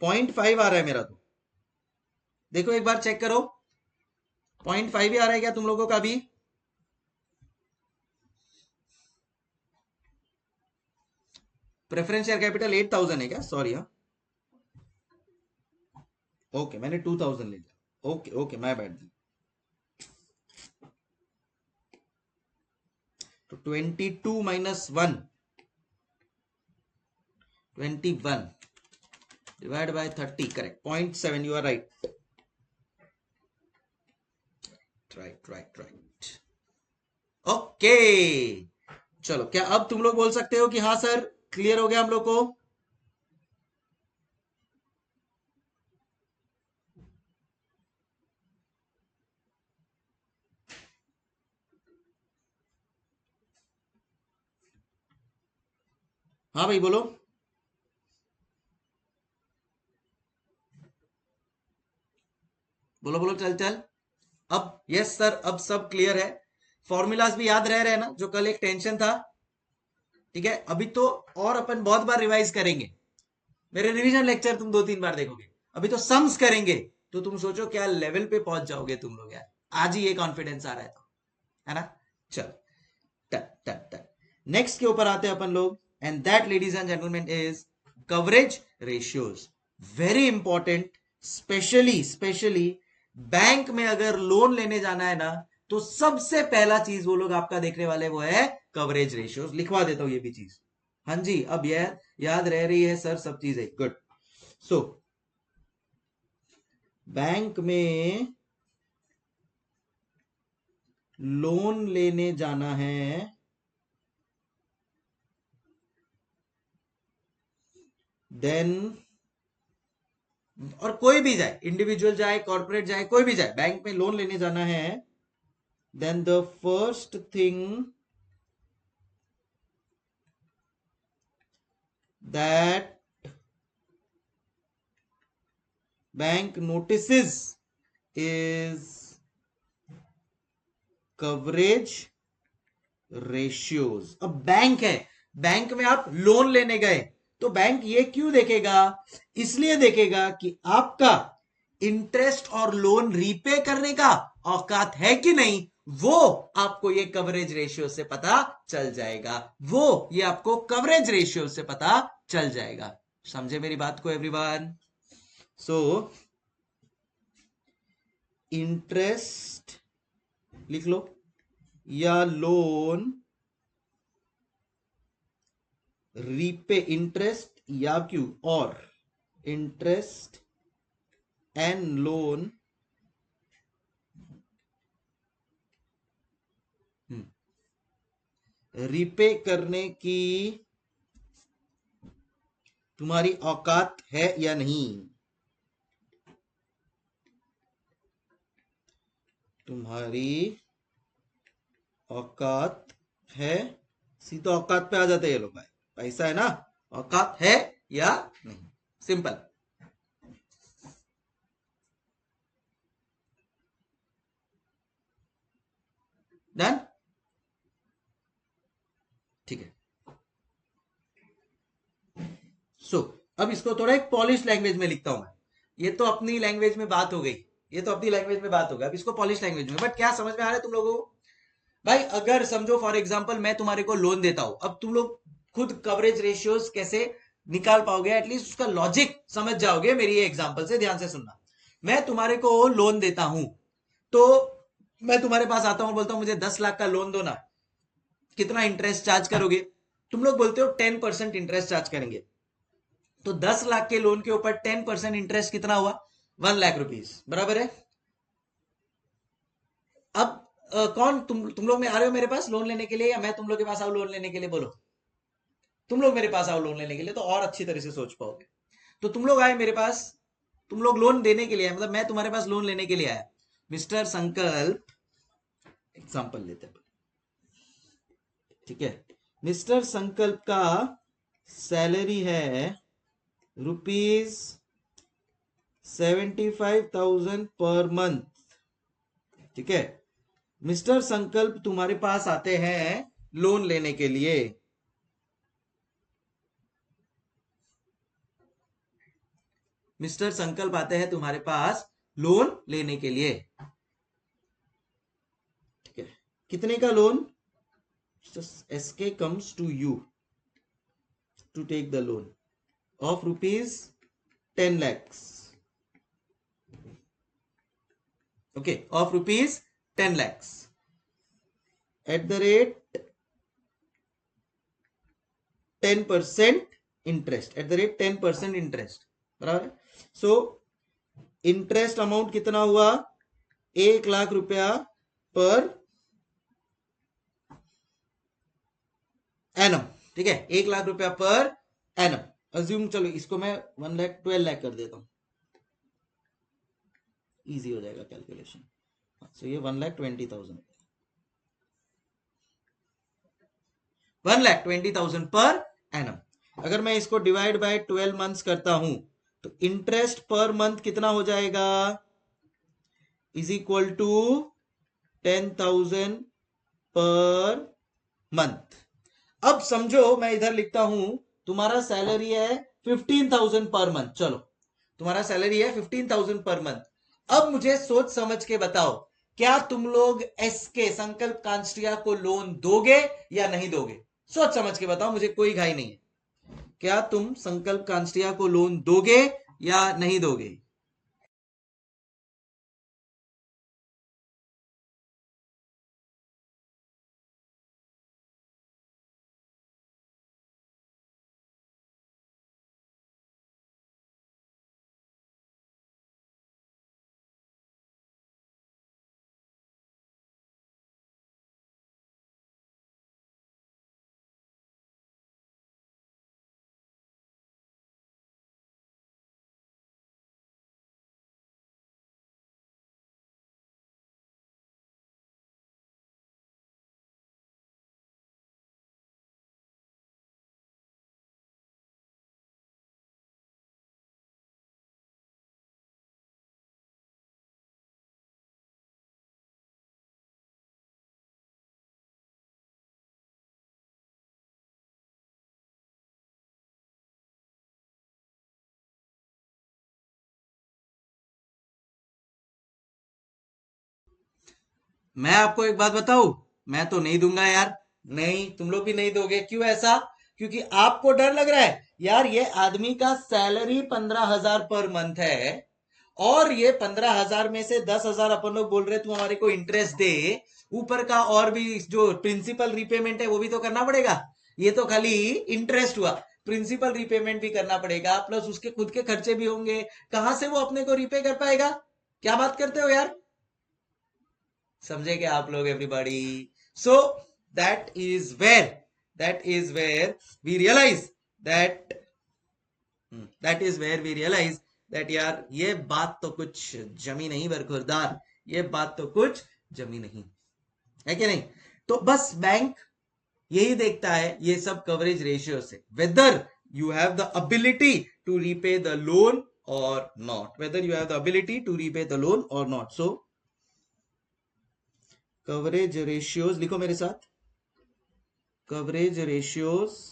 S1: 0.5 आ रहा है मेरा तो। देखो एक बार चेक करो, 0.5 ही आ रहा है क्या तुम लोगों का भी? प्रेफरेंस शेयर कैपिटल 8,000 है क्या? सॉरी हाँ, ओके मैंने 2,000 ले लिया, ओके ओके माय बैड। तो 22 minus 1, 21 divide by 30, correct 0.7, you are right right right right. Okay चलो, क्या अब तुम लोग बोल सकते हो कि हाँ सर क्लियर हो गया हम लोग को? हाँ भाई बोलो। बोलो बोलो, चल चल। अब यस सर, अब सब क्लियर है। फॉर्मूलाज भी याद रह रहे हैं ना, जो कल एक टेंशन था? ठीक है, अभी तो और अपन बहुत बार रिवाइज करेंगे। मेरे रिवीजन लेक्चर तुम 2-3 बार देखोगे। अभी तो सम्स करेंगे, तो तुम सोचो क्या लेवल पे पहुंच जाओगे तुम लोग यार। आज ही ये कॉन्फिडेंस आ रहा है तो, है ना। चलो, टन टन टन, नेक्स्ट के ऊपर आते हैं अपन लोग, and that ladies and gentleman is coverage ratios. Very important, specially specially bank में अगर लोन लेने जाना है ना, तो सबसे पहला चीज वो लोग आपका देखने वाले वो है कवरेज रेशियोज। लिखवा देता हूं ये भी चीज। हाँ जी, अब यह याद रह रही है सर सब चीजें, गुड। सो बैंक में लोन लेने जाना है, देन, और कोई भी जाए, इंडिविजुअल जाए, कॉर्पोरेट जाए, कोई भी जाए, बैंक में लोन लेने जाना है, then the first thing that bank notices is coverage ratios. अब बैंक है, बैंक में आप लोन लेने गए, तो बैंक ये क्यों देखेगा? इसलिए देखेगा कि आपका इंटरेस्ट और लोन रीपे करने का औकात है कि नहीं, वो आपको ये कवरेज रेशियो से पता चल जाएगा। वो ये आपको कवरेज रेशियो से पता चल जाएगा। समझे मेरी बात को एवरीवन? सो इंटरेस्ट लिख लो या लोन रीपे, इंटरेस्ट या क्यों, और इंटरेस्ट एंड लोन रीपे करने की तुम्हारी औकात है या नहीं। तुम्हारी औकात है, सीधा औकात पे आ जाते हैं ये लोग भाई। पैसा है ना, औकात है या नहीं, सिंपल। डन, ठीक है। सो अब इसको थोड़ा एक पॉलिश लैंग्वेज में लिखता हूं मैं। ये तो अपनी लैंग्वेज में बात हो गई, ये तो अपनी लैंग्वेज में बात हो गई, अब इसको पॉलिश लैंग्वेज में। बट क्या समझ में आ रहा है तुम लोगों को? भाई अगर समझो फॉर एग्जांपल मैं तुम्हारे को लोन देता हूं, अब तुम लोग खुद कवरेज रेशियोज कैसे निकाल पाओगे, एटलीस्ट उसका लॉजिक समझ जाओगे मेरी ये एग्जांपल से। ध्यान से सुनना, मैं तुम्हारे को लोन देता हूं, तो मैं तुम्हारे पास आता हूं, बोलता हूं मुझे 10 लाख का लोन दो ना, कितना इंटरेस्ट चार्ज करोगे? तुम लोग बोलते हो 10% इंटरेस्ट चार्ज करेंगे। तो 10 लाख के लोन के ऊपर 10% इंटरेस्ट कितना हुआ? 1 लाख रुपीज, बराबर है। अब कौन तुम लोग में आ रहे हो मेरे पास लोन लेने के लिए, या मैं तुम लोग के पास आऊं लोन लेने के लिए? बोलो, तुम लोग मेरे पास आओ लोन लेने के लिए, तो और अच्छी तरह से सोच पाओगे। तो तुम लोग आए मेरे पास, तुम लोग लोन देने के लिए आए, मतलब मैं तुम्हारे पास लोन लेने के लिए आया। मिस्टर संकल्प, एग्जाम्पल लेते हैं, ठीक है। मिस्टर संकल्प का सैलरी है ₹75,000 पर मंथ, ठीक है। मिस्टर संकल्प तुम्हारे पास आते हैं लोन लेने के लिए। मिस्टर संकल्प आते हैं तुम्हारे पास लोन लेने के लिए, ठीक है। कितने का loan? Asks comes to you to take the loan of ₹10 lakhs, okay, of ₹10 lakhs at the rate 10% interest, at the rate 10% interest, बराबर। सो इंटरेस्ट अमाउंट कितना हुआ? 1 लाख रुपया पर एनम, ठीक है, 1 लाख रुपया पर एनम। अज्यूम, चलो इसको मैं 1 लाख 12 लाख कर देता हूं, इजी हो जाएगा कैलकुलेशन। सो ये 1,20,000, 1,20,000 पर एनम। अगर मैं इसको डिवाइड बाय 12 मंथ्स करता हूं, तो इंटरेस्ट पर मंथ कितना हो जाएगा? Is equal to 10,000 per month. अब समझो मैं इधर लिखता हूं, तुम्हारा सैलरी है 15,000 पर मंथ, चलो तुम्हारा सैलरी है 15,000 पर मंथ। अब मुझे सोच समझ के बताओ, क्या तुम लोग एसके संकल्प कांस्टिया को लोन दोगे या नहीं दोगे? सोच समझ के बताओ, मुझे कोई घाई नहीं है। क्या तुम संकल्प कांस्टिया को लोन दोगे या नहीं दोगे? मैं आपको एक बात बताऊं, मैं तो नहीं दूंगा यार। नहीं, तुम लोग भी नहीं दोगे। क्यों ऐसा? क्योंकि आपको डर लग रहा है यार, ये आदमी का सैलरी 15,000 पर मंथ है, और ये 15,000 में से 10,000 अपन लोग बोल रहे तू हमारे को इंटरेस्ट दे, ऊपर का और भी जो प्रिंसिपल रिपेमेंट है वो भी तो करना पड़ेगा। ये तो खाली इंटरेस्ट हुआ, प्रिंसिपल रिपेमेंट भी करना पड़ेगा, प्लस उसके खुद के खर्चे भी होंगे। कहां से वो अपने को रिपे कर पाएगा? क्या बात करते हो यार? समझे क्या आप लोग, everybody? So that is where we realise that that is where we realise that यार ये बात तो कुछ जमी नहीं बरखुरदार, ये बात तो कुछ जमी नहीं है कि नहीं? तो बस बैंक यही देखता है ये सब कवरेज रेशियो से, whether you have the ability to repay the loan or not, whether you have the ability to repay the loan or not. So coverage ratios लिखो मेरे साथ. Coverage ratios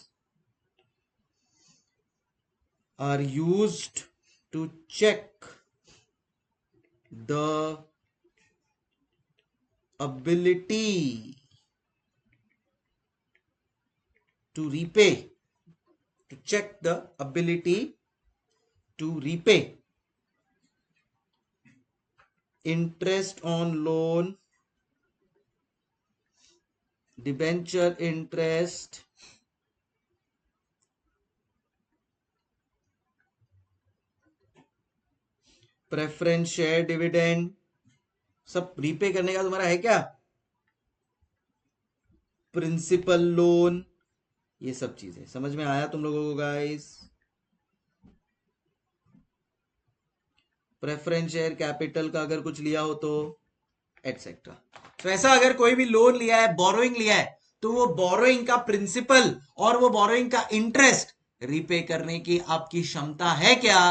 S1: are used to check the ability to repay, to check the ability to repay interest on loan, debenture interest, preference share dividend, सब repay करने का तुम्हारा है क्या, principal loan, ये सब चीजें समझ में आया तुम लोगों को गाइस. प्रेफरेंस शेयर कैपिटल का अगर कुछ लिया हो तो एटसेट्रा. तो ऐसा अगर कोई भी लोन लिया है, बोरोइंग लिया है, तो वो बोरोइंग का प्रिंसिपल और वो बोरोइंग का इंटरेस्ट रीपे करने की आपकी क्षमता है क्या,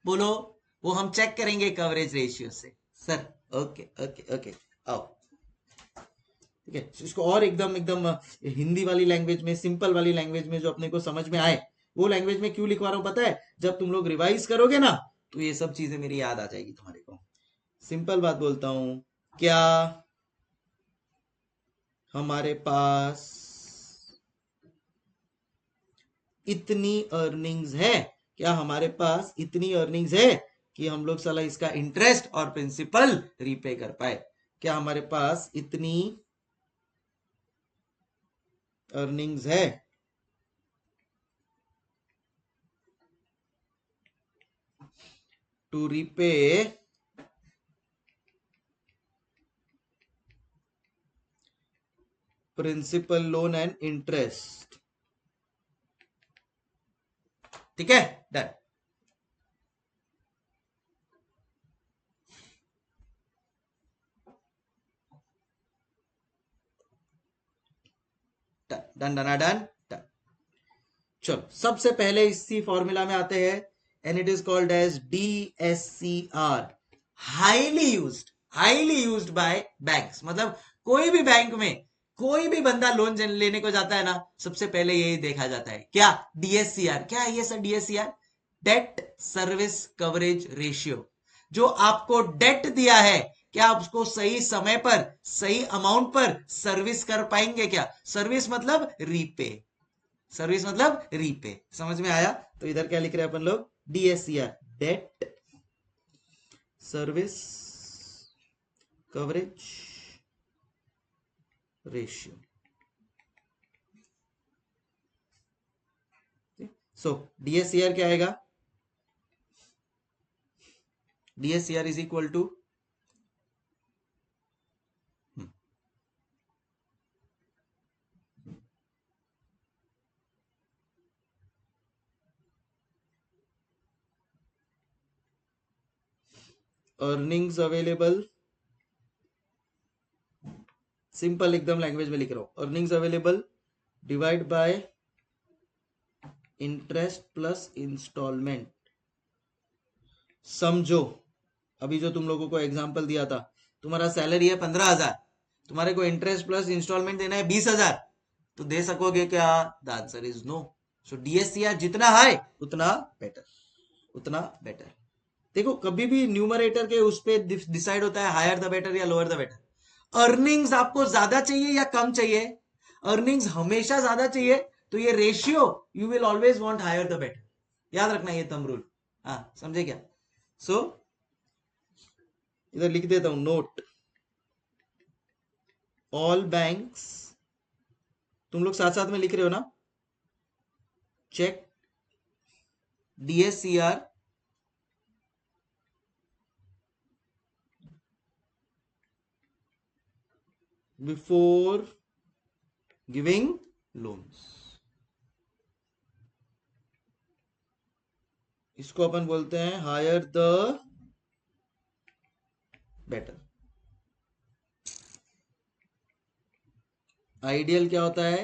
S1: बोलो. वो हम चेक करेंगे कवरेज रेशियो से. सर ओके ओके ओके आओ. ठीक है, इसको और एकदम एकदम हिंदी वाली लैंग्वेज में, सिंपल वाली लैंग्वेज में जो अपने को समझ में आए, वो लैंग्वेज में क्यों लिखवा रहा हूं पता है, जब तुम लोग रिवाइज करोगे ना तो ये सब चीजें मेरी याद आ जाएगी तुम्हारे को. सिंपल बात बोलता हूं, क्या हमारे पास इतनी अर्निंग्स है, क्या हमारे पास इतनी अर्निंग्स है कि हम लोग साला इसका इंटरेस्ट और प्रिंसिपल रीपे कर पाए, क्या हमारे पास इतनी अर्निंग्स है to repay principal loan and interest. ठीक है, done. Done done done done. चलो सबसे पहले इसी फॉर्मूला में आते हैं, and it is called as DSCR, highly used by banks. मतलब कोई भी बैंक में कोई भी बंदा लोन लेने को जाता है ना, सबसे पहले यही देखा जाता है, क्या, DSCR. क्या है ये sir DSCR? Debt service coverage ratio. जो आपको डेट दिया है, क्या आप उसको सही समय पर सही अमाउंट पर सर्विस कर पाएंगे क्या. सर्विस मतलब रीपे, सर्विस मतलब रीपे. समझ में आया. तो इधर क्या लिख रहे हैं अपन लोग, DSCR, debt service coverage ratio. So DSCR क्या आएगा, DSCR is equal to earnings available, simple एकदम लैंग्वेज में लिख रहा हूं, earnings available divide by interest plus instalment. समझो अभी जो तुम लोगों को एग्जांपल दिया था, तुम्हारा सैलरी है 15,000, तुम्हारे को इंटरेस्ट प्लस इंस्टॉलमेंट देना है 20,000, तो दे सकोगे क्या, the answer is no. So DSCR जितना हाई उतना बेटर, उतना बेटर. देखो कभी भी न्यूमरेटर के उस पे डिसाइड होता है हायर द बेटर या लोअर द बेटर. अर्निंग्स आपको ज्यादा चाहिए या कम चाहिए, अर्निंग्स हमेशा ज्यादा चाहिए, तो ये ratio you will always want higher the better. याद रखना ये थंब रूल. हाँ समझे क्या. सो इधर लिख देता हूं नोट, ऑल बैंक्स, तुम लोग साथ साथ में लिख रहे हो ना, check DSCR before giving loans. इसको अपन बोलते हैं हायर द बेटर. आइडियल क्या होता है,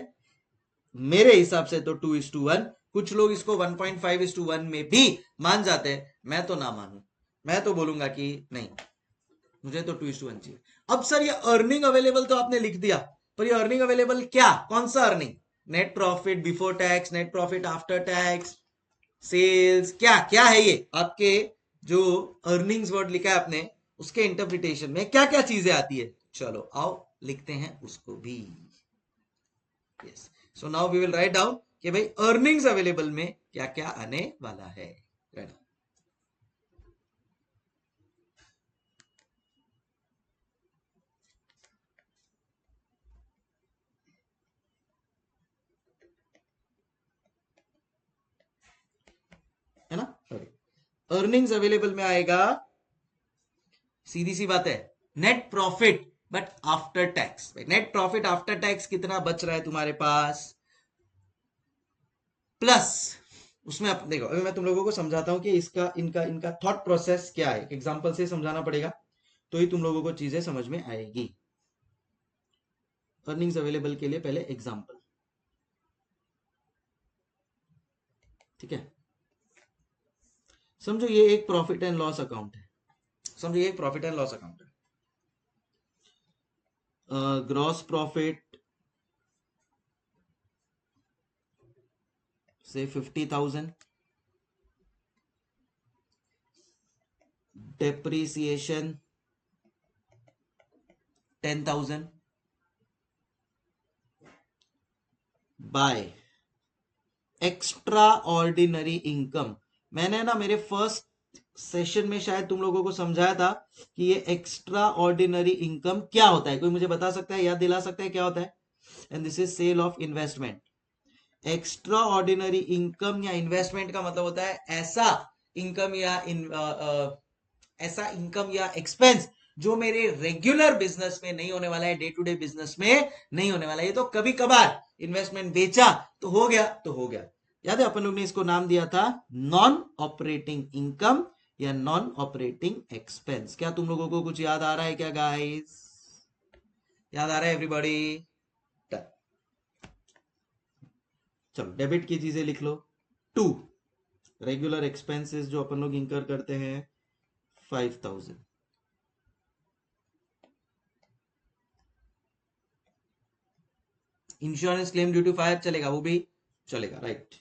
S1: मेरे हिसाब से तो 2:1, कुछ लोग इसको 1.5:1 में भी मान जाते हैं, मैं तो ना मानू, मैं तो बोलूंगा कि नहीं, मुझे तो 2:1 चाहिए। अब सर ये अर्निंग अवेलेबल तो आपने लिख दिया, पर ये अर्निंग अवेलेबल क्या, कौन सा earning, net profit before tax, net profit after tax, sales, क्या क्या है ये आपके जो अर्निंग्स वर्ड लिखा है आपने, उसके इंटरप्रिटेशन में क्या क्या चीजें आती है, चलो आओ लिखते हैं उसको भी। Yes, so now we will write down कि भाई अर्निंग्स अवेलेबल में क्या क्या आने वाला है। है ना, अर्निंग्स अवेलेबल में आएगा, सीधी सी बात है, net profit but after tax. Net profit after tax कितना बच रहा है तुम्हारे पास, प्लस उसमें अब देखो, अभी मैं तुम लोगों को समझाता हूं कि इसका इनका इनका थॉट प्रोसेस क्या है, एग्जांपल से समझाना पड़ेगा तो ही तुम लोगों को चीजें समझ में आएगी। अर्निंग्स अवेलेबल के लिए पहले एग्जांपल, ठीक है। समझो ये एक प्रॉफिट एंड लॉस अकाउंट है, समझो ये एक प्रॉफिट एंड लॉस अकाउंट है। ग्रॉस प्रॉफिट से 50,000, depreciation 10,000 by extraordinary income. मैंने ना मेरे फर्स्ट सेशन में शायद तुम लोगों को समझाया था कि ये एक्स्ट्रा ऑर्डिनरी इनकम क्या होता है, कोई मुझे बता सकता है, याद दिला सकता है क्या होता है। And this is sale of investment. Extraordinary income या इन्वेस्टमेंट का मतलब होता है ऐसा इनकम या ऐसा इनकम या एक्सपेंस जो मेरे रेगुलर बिजनेस में नहीं होने वाला है, डे टू डे बिजनेस में नहीं होने वाला है, ये तो कभी कभार इन्वेस्टमेंट बेचा तो हो गया, तो हो गया। याद है अपन लोग ने इसको नाम दिया था नॉन ऑपरेटिंग इनकम या नॉन ऑपरेटिंग एक्सपेंस। क्या तुम लोगों को कुछ याद आ रहा है क्या गाइस, याद आ रहा है एवरीबॉडी? चलो डेबिट की चीजें लिख लो। 2 रेगुलर एक्सपेंसेस जो अपन लोग इंकर करते हैं 5,000। Insurance claim due to fire चलेगा, वो भी चलेगा, राइट।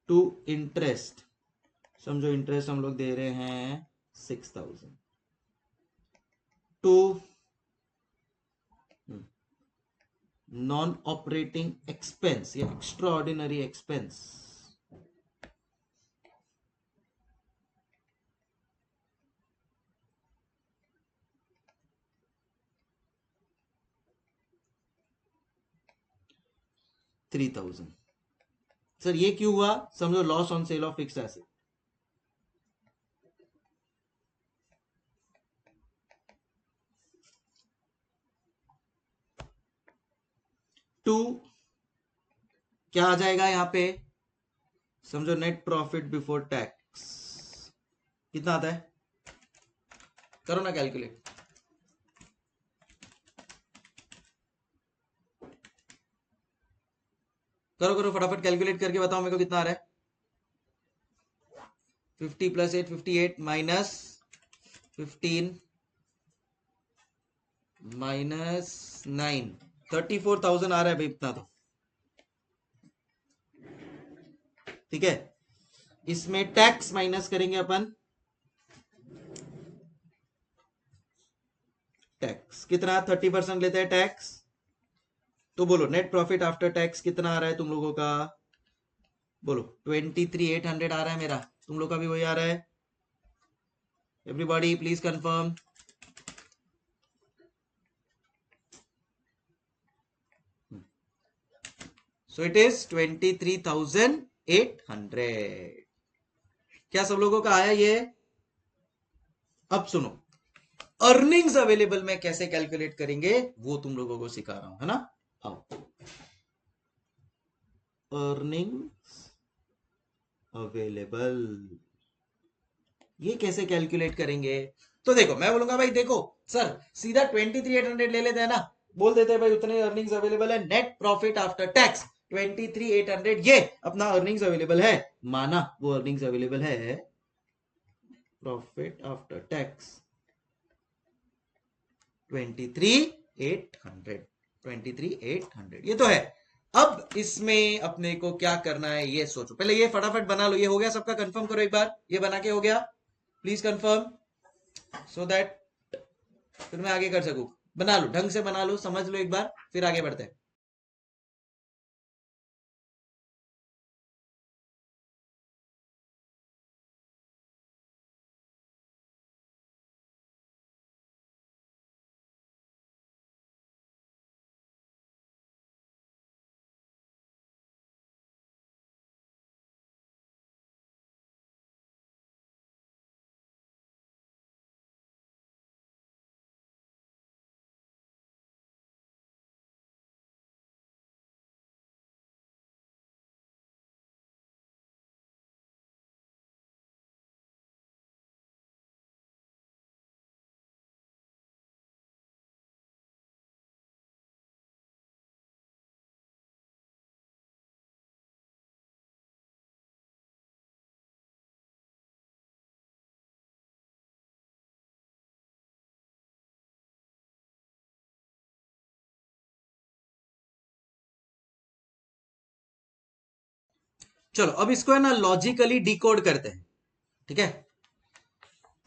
S1: 2 इंटरेस्ट, समझो इंटरेस्ट हम लोग दे रहे हैं 6,000। 2 नॉन ऑपरेटिंग एक्सपेंस या एक्स्ट्रा ऑर्डिनरी एक्सपेंस, 3,000। सर ये क्यों हुआ, समझो loss on sale of fixed asset. Two क्या आ जाएगा यहां पे, समझो नेट प्रॉफिट बिफोर टैक्स कितना आता है, करो ना कैलकुलेट, करो करो फटाफट कैलकुलेट करके बताओ मेरे को कितना आ रहा है। 50 + 8 58 माइनस 15 माइनस 9 34,000 आ रहा है भाई, इतना तो ठीक है। इसमें टैक्स माइनस करेंगे अपन, टैक्स कितना 30% लेते हैं टैक्स, तो बोलो नेट प्रॉफिट आफ्टर टैक्स कितना आ रहा है तुम लोगों का, बोलो 23,800 आ रहा है मेरा, तुम लोग का भी वही आ रहा है, everybody please confirm. So it is 23,800। क्या सब लोगों का आया ये? अब सुनो, अर्निंग्स अवेलेबल में कैसे कैलकुलेट करेंगे वो तुम लोगों को सिखा रहा हूं, है ना। आओ, अर्निंग्स अवेलेबल ये कैसे कैलकुलेट करेंगे, तो देखो मैं बोलूंगा भाई देखो सर सीधा 23,800 ले लेते हैं ना, बोल देते हैं भाई उतने अर्निंग्स अवेलेबल है, नेट प्रॉफिट आफ्टर टैक्स 23,800 ये अपना अर्निंग्स अवेलेबल है, माना वो अर्निंग्स अवेलेबल है, प्रॉफिट आफ्टर टैक्स 23,800, 23,800 ये तो है। अब इसमें अपने को क्या करना है ये सोचो, पहले ये फटाफट बना लो। ये हो गया सबका? कंफर्म करो एक बार, ये बना के हो गया? प्लीज कंफर्म, सो दैट फिर मैं आगे कर सकूं। बना लो, ढंग से बना लो, समझ लो एक बार, फिर आगे बढ़ते हैं। चलो अब इसको है ना लॉजिकली डिकोड करते हैं, ठीक है?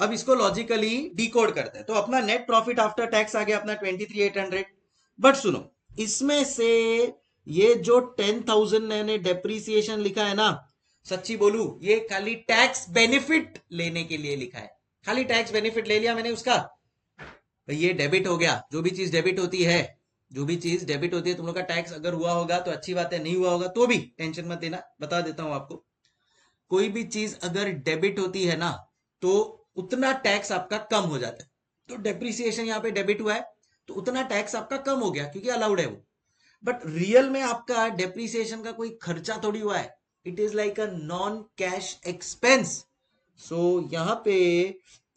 S1: अब इसको लॉजिकली डिकोड करते हैं। तो अपना नेट प्रॉफिट आफ्टर टैक्स आ गया अपना 23,800। बट सुनो, इसमें से ये जो 10,000 मैंने डेप्रीसिएशन लिखा है ना, सच्ची बोलू ये खाली टैक्स बेनिफिट लेने के लिए लिखा है। खाली टैक्स बेनिफिट ले लिया मैंने उसका, ये डेबिट हो गया। जो भी चीज डेबिट होती है, जो भी चीज डेबिट होती है, तुम लोग का टैक्स अगर हुआ होगा तो अच्छी बात है, नहीं हुआ होगा तो भी टेंशन मत लेना, बता देता हूं आपको। कोई भी चीज अगर डेबिट होती है ना, तो उतना टैक्स आपका कम हो जाता है। तो डेप्रिसिएशन यहाँ पे डेबिट हुआ है, तो उतना टैक्स आपका कम हो गया क्योंकि अलाउड है वो। बट रियल में आपका डेप्रिसिएशन का कोई खर्चा थोड़ी हुआ है, it is like a non cash expense. So यहां पे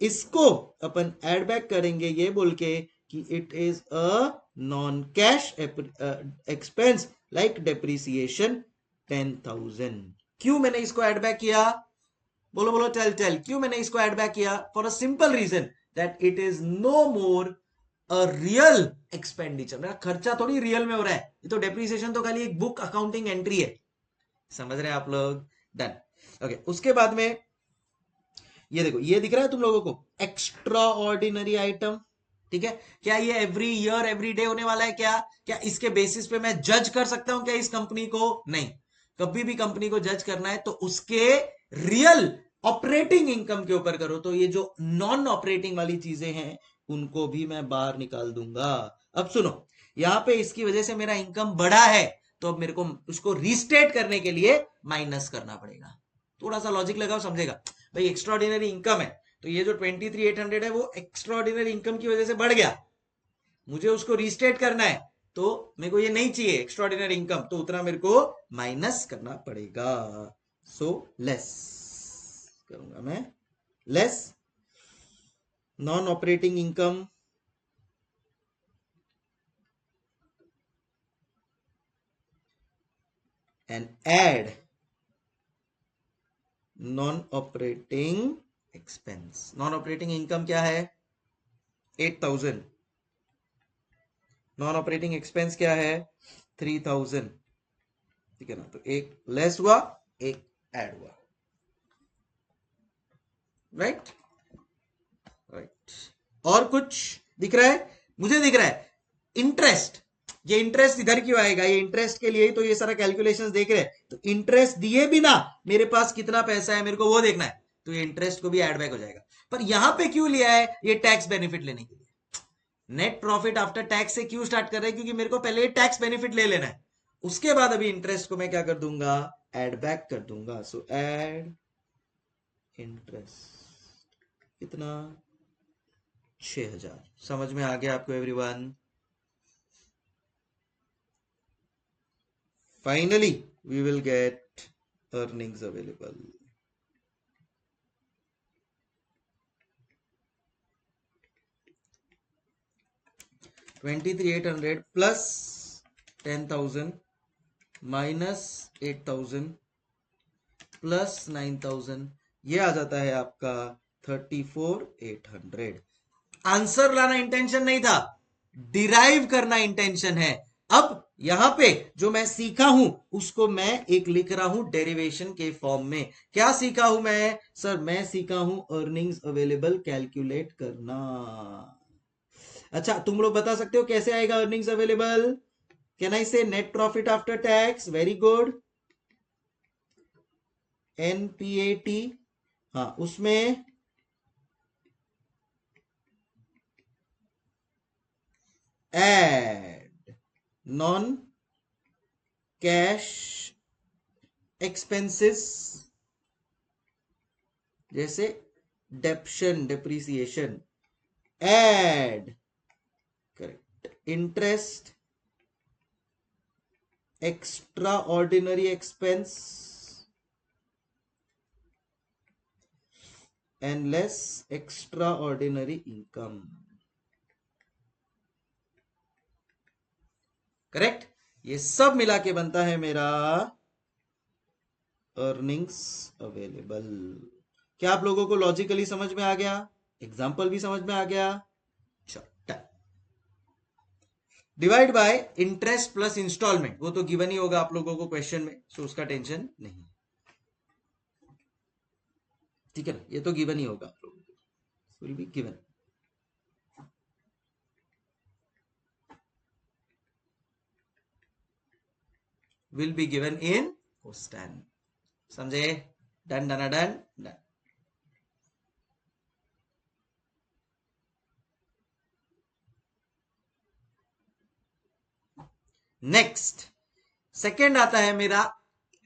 S1: इसको अपन एड बैक करेंगे ये बोल के कि it is a non cash expense like depreciation 10,000। क्यों मैंने इसको ऐड बैक किया? बोलो बोलो, टेल टेल, क्यों मैंने इसको ऐड बैक किया? For a simple reason that it is no more a real expenditure. मेरा खर्चा थोड़ी रियल में हो रहा है, ये तो डेप्रिसिएशन तो खाली एक बुक अकाउंटिंग एंट्री है। समझ रहे हैं आप लोग? डन। ओके, उसके बाद में ये देखो, ये दिख रहा है तुम लोगों को एक्स्ट्रा ऑर्डिनरी आइटम, ठीक है? क्या ये एवरी ईयर एवरी डे होने वाला है क्या? क्या इसके बेसिस पे मैं जज कर सकता हूं क्या इस कंपनी को? नहीं। कभी भी कंपनी को जज करना है तो उसके रियल ऑपरेटिंग इनकम के ऊपर करो। तो ये जो नॉन ऑपरेटिंग वाली चीजें हैं उनको भी मैं बाहर निकाल दूंगा। अब सुनो, यहां पे इसकी वजह से मेरा इनकम बढ़ा है, तो अब मेरे को उसको रीस्टेट करने के लिए माइनस करना पड़ेगा। थोड़ा सा लॉजिक लगाओ, समझेगा भाई? एक्स्ट्राऑर्डिनरी इनकम है, तो ये जो 23,800 है वो एक्स्ट्राऑर्डिनरी इनकम की वजह से बढ़ गया, मुझे उसको रीस्टेट करना है, तो मेरे को ये नहीं चाहिए एक्स्ट्राऑर्डिनरी इनकम, तो उतना मेरे को माइनस करना पड़ेगा। सो लेस करूंगा मैं, less non operating income and add non operating expense. Non operating income क्या है? 8,000। नॉन ऑपरेटिंग एक्सपेंस क्या है? 3,000। ठीक है ना? तो एक लेस हुआ, एक ऐड हुआ, राइट? राइट। और कुछ दिख रहा है? मुझे दिख रहा है इंटरेस्ट। ये इंटरेस्ट इधर क्यों आएगा? ये इंटरेस्ट के लिए ही तो ये सारा कैलकुलेशंस देख रहे हैं। तो इंटरेस्ट दिए बिना मेरे पास कितना पैसा है मेरे को वो देखना है, तो ये इंटरेस्ट को भी ऐड बैक हो जाएगा। पर यहां पे क्यों लिया है? ये टैक्स बेनिफिट लेने के लिए। नेट प्रॉफिट आफ्टर टैक्स से क्यों स्टार्ट कर रहे हैं? क्योंकि मेरे को पहले टैक्स बेनिफिट ले लेना है, उसके बाद अभी इंटरेस्ट को मैं क्या कर दूंगा? ऐड बैक कर दूंगा। सो ऐड इंटरेस्ट कितना? 6,000। समझ में आ गया आपको everyone? Finally we will get earnings available. 23,800 plus 10,000 -8,000 plus 9,000, ये आ जाता है आपका 34,800। आंसर लाना इंटेंशन नहीं था, डिराइव करना इंटेंशन है। अब यहां पे जो मैं सीखा हूं उसको मैं एक लिख रहा हूं डेरिवेशन के फॉर्म में। क्या सीखा हूं मैं? सर मैं सीखा हूं अर्निंग्स अवेलेबल कैलकुलेट करना। अच्छा, तुम लोग बता सकते हो कैसे आएगा earnings available? Can I say net profit after tax? Very good. NPAT, हाँ उसमें एड नॉन कैश एक्सपेंसेस जैसे depreciation, depreciation, add correct interest extraordinary expense and less extraordinary income. Correct, ये सब मिला के बनता है मेरा अर्निंग्स अवेलेबल। क्या आप लोगों को लॉजिकली समझ में आ गया? एग्जाम्पल भी समझ में आ गया? Divide by interest plus instalment, वो तो गिवन ही होगा आप लोगों को क्वेश्चन में, सो उसका टेंशन नहीं। ठीक है ना, ये तो गिवन ही होगा आप लोगों को, will be given. Will be given in question, समझे? Done done done done. Next, second आता है मेरा,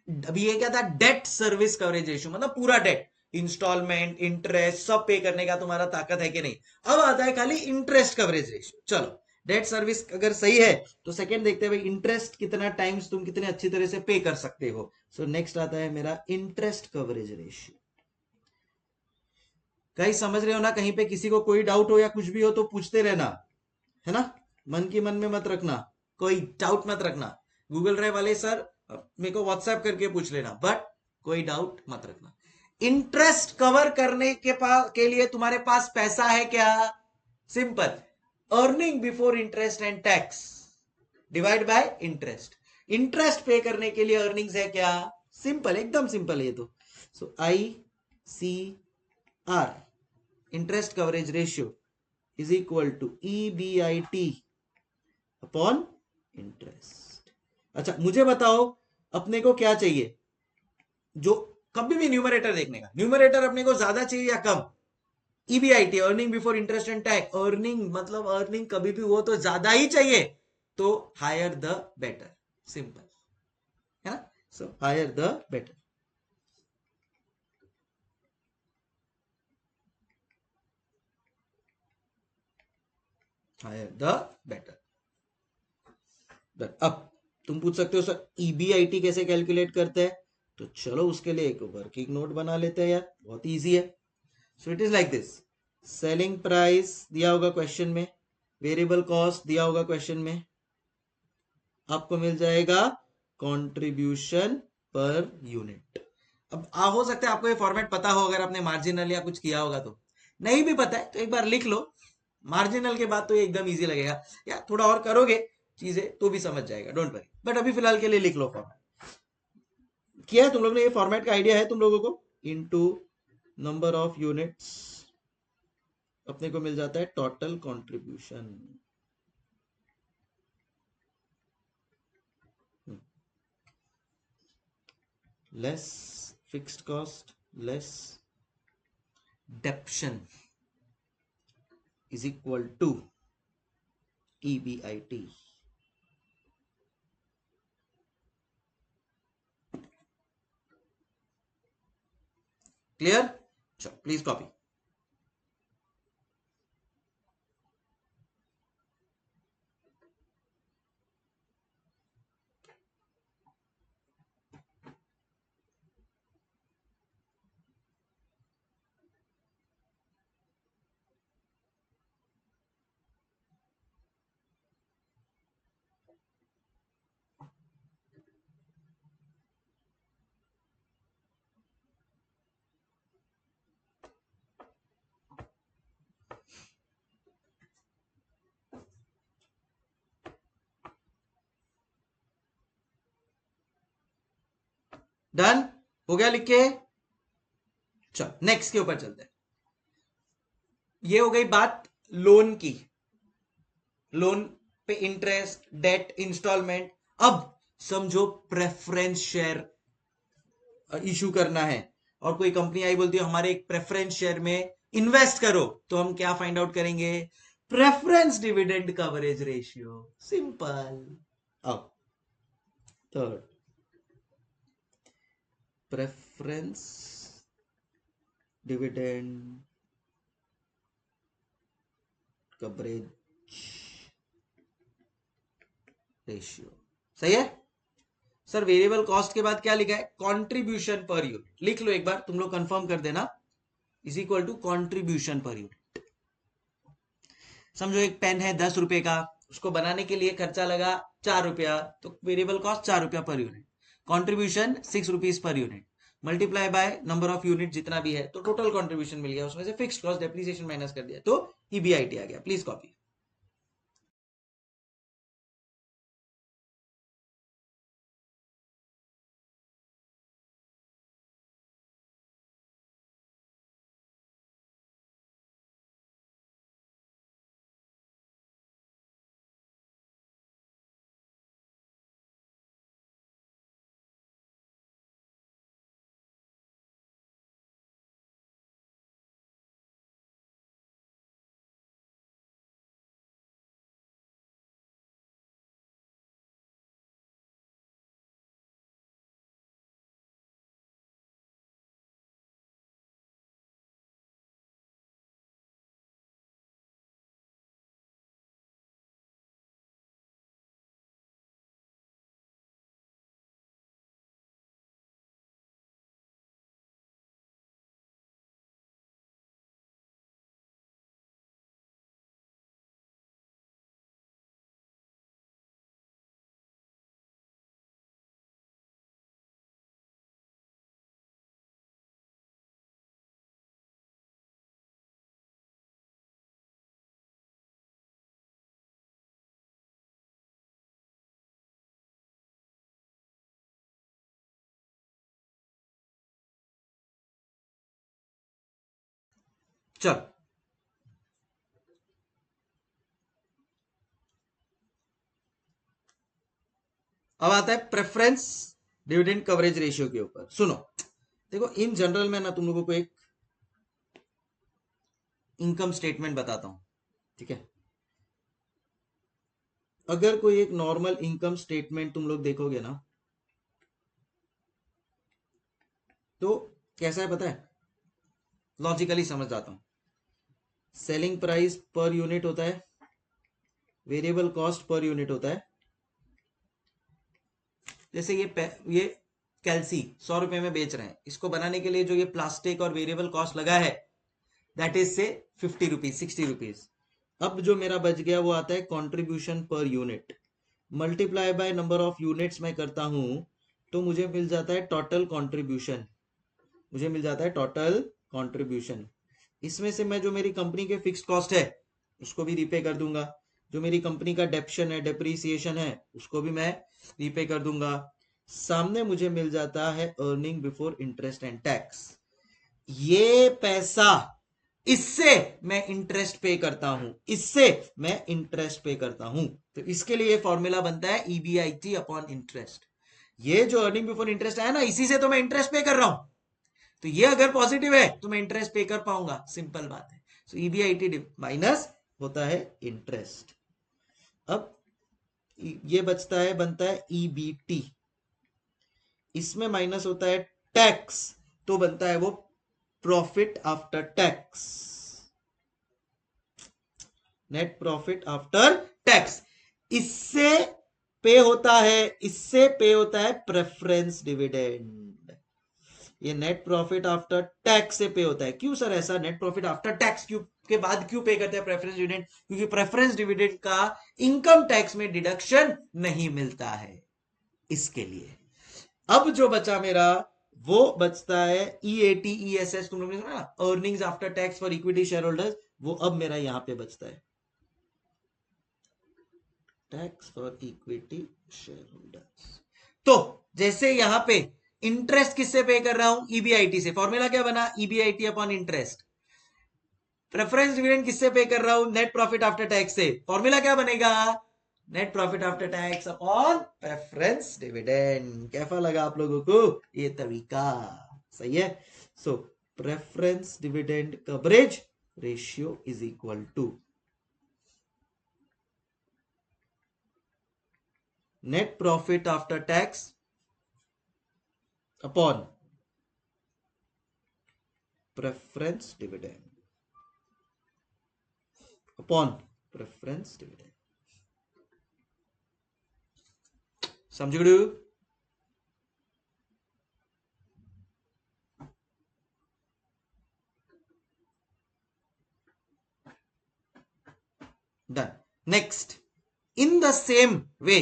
S1: अभी ये क्या था, डेट सर्विस कवरेज रेशियो, मतलब पूरा डेट, इंस्टॉलमेंट इंटरेस्ट सब पे करने का तुम्हारा ताकत है कि नहीं। अब आता है खाली इंटरेस्ट कवरेज रेशियो। चलो, डेट सर्विस अगर सही है तो सेकंड देखते हैं भाई इंटरेस्ट कितना टाइम्स तुम कितने अच्छी तरह से पे कर सकते हो। सो नेक्स्ट आता है मेरा इंटरेस्ट कवरेज रेशियो। कहीं समझ रहे हो ना? कहीं पे किसी को कोई डाउट हो या कुछ भी हो तो पूछते रहना, है ना? मन की मन में मत रखना, कोई डाउट मत रखना। गूगल ड्राइव वाले सर मेरे को व्हाट्सएप करके पूछ लेना, बट कोई डाउट मत रखना। इंटरेस्ट कवर करने के लिए तुम्हारे पास पैसा है क्या? Simple, earning before interest and tax divide by interest. Interest पे करने के लिए अर्निंग्स है क्या? सिंपल, एकदम सिंपल है ये तो। So I C R, interest coverage ratio, is equal to EBIT upon interest. अच्छा मुझे बताओ, अपने को क्या चाहिए? जो कभी भी न्यूमरेटर देखने का, न्यूमरेटर अपने को ज्यादा चाहिए या कम? EBIT, earning before interest and tax, earning मतलब अर्निंग कभी भी वो तो ज्यादा ही चाहिए, तो हायर द बेटर, सिंपल है ना? So higher the better, higher the better. अब तुम पूछ सकते हो सर EBIT कैसे कैलकुलेट करते हैं? तो चलो उसके लिए एक वर्किंग नोट बना लेते हैं यार, बहुत इजी है। So it is like this, selling price दिया होगा क्वेश्चन में, वेरिएबल कॉस्ट दिया होगा क्वेश्चन में, आपको मिल जाएगा कंट्रीब्यूशन पर यूनिट। अब हो सकता है आपको ये फॉर्मेट पता हो अगर आपने मार्जिनल या कुछ किया होगा, तो नहीं भी पता है तो एक बार लिख लो। मार्जिनल के बाद तो ये एकदम इजी लगेगा, या थोड़ा और करोगे चीजें तो भी समझ जाएगा, डोंट वरी, बट अभी फिलहाल के लिए लिख लो फॉर्मेट। किया है तुम लोग ने? ये फॉर्मेट का आइडिया है तुम लोगों को? इनटू नंबर ऑफ यूनिट्स अपने को मिल जाता है total contribution, less fixed cost less depreciation is equal to EBIT। Clear? चलो प्लीज कॉपी। डन हो गया लिख के। चल नेक्स्ट के ऊपर चलते हैं। ये हो गई बात लोन की, लोन पे इंटरेस्ट, डेट, इंस्टॉलमेंट। अब समझो प्रेफरेंस शेयर इशू करना है और कोई कंपनी आई बोलती है हमारे एक प्रेफरेंस शेयर में इन्वेस्ट करो, तो हम क्या फाइंड आउट करेंगे? Preference dividend coverage ratio, simple. अब third, preference dividend coverage ratio, सही है सर। वेरिएबल कॉस्ट के बाद क्या लिखा है? Contribution per unit. लिख लो एक बार, तुम लोग कंफर्म कर देना, is equal to contribution per unit. समझो एक पेन है 10 रुपए का, उसको बनाने के लिए खर्चा लगा 4 रुपया, तो वेरिएबल कॉस्ट 4 रुपया per unit, contribution 6 rupees per unit, multiply by number of unit जितना भी है, तो टोटल कंट्रीब्यूशन मिल गया। उसमें से फिक्स्ड कॉस्ट डेप्रिसिएशन माइनस कर दिया, तो ईबीआईटी आ गया। Please copy. चल अब आता है प्रेफरेंस डिविडेंड कवरेज रेशियो के ऊपर। सुनो, देखो इन जनरल में ना तुम लोगों को एक इनकम स्टेटमेंट बताता हूं, ठीक है? अगर कोई एक नॉर्मल इनकम स्टेटमेंट तुम लोग देखोगे ना, तो कैसा है पता है? लॉजिकली समझ जाता हूं। सेलिंग प्राइस पर यूनिट होता है, वेरिएबल कॉस्ट पर यूनिट होता है। जैसे ये कैल्सी 100 रुपए में बेच रहे हैं, इसको बनाने के लिए जो ये प्लास्टिक और वेरिएबल कॉस्ट लगा है, दैट इज से 50 रुपीज, 60 रुपीज। अब जो मेरा बच गया वो आता है contribution per unit, multiply by number of units मैं करता हूं, तो मुझे मिल जाता है टोटल कंट्रीब्यूशन। मुझे मिल जाता है टोटल कंट्रीब्यूशन। इसमें से मैं जो मेरी कंपनी के फिक्स्ड कॉस्ट है उसको भी रीपे कर दूंगा, जो मेरी कंपनी का डेप्शन है, डेप्रीसिएशन है, उसको भी मैं रीपे कर दूंगा। सामने मुझे मिल जाता है earning before interest and tax. ये पैसा, इससे मैं इंटरेस्ट पे करता हूं, इससे मैं इंटरेस्ट पे करता हूं। तो इसके लिए फॉर्मूला बनता है ईबीआईटी अपॉन इंटरेस्ट। ये जो अर्निंग बिफोर इंटरेस्ट है ना, इसी से तो मैं इंटरेस्ट पे कर रहा हूं, तो ये अगर पॉजिटिव है तो मैं इंटरेस्ट पे कर पाऊंगा, सिंपल बात है। सो ईबीआईटी माइनस होता है इंटरेस्ट। अब ये बचता है, बनता है ईबीटी, इसमें माइनस होता है टैक्स, तो बनता है वो profit after tax, net profit after tax. इससे पे होता है, इससे पे होता है प्रेफरेंस डिविडेंड। ये नेट प्रॉफिट आफ्टर टैक्स से पे होता है। क्यों सर ऐसा नेट प्रॉफिट आफ्टर टैक्स क्यों के बाद क्यों पे करते हैं प्रेफरेंस डिविडेंड? क्योंकि प्रेफरेंस डिविडेंड का इनकम टैक्स में डिडक्शन नहीं मिलता है, इसके लिए। अब जो बचा मेरा वो बचता है ईएटी ईएसएस, तुम लोगों ने सुना, earnings after tax for equity share holders, वो अब मेरा यहां पे बचता है, tax for equity share holders. तो जैसे यहां पे इंटरेस्ट किससे पे कर रहा हूं? ईबीआईटी से। फॉर्मूला क्या बना? EBIT upon interest. Preference dividend किससे पे कर रहा हूं? नेट प्रॉफिट आफ्टर टैक्स से। फॉर्मूला क्या बनेगा? Net profit after tax upon preference dividend. कैसा लगा आप लोगों को ये तरीका? सही है। So preference dividend coverage ratio is equal to net profit after tax upon preference dividend upon preference dividend. समझ गए? Done. Next, in the same way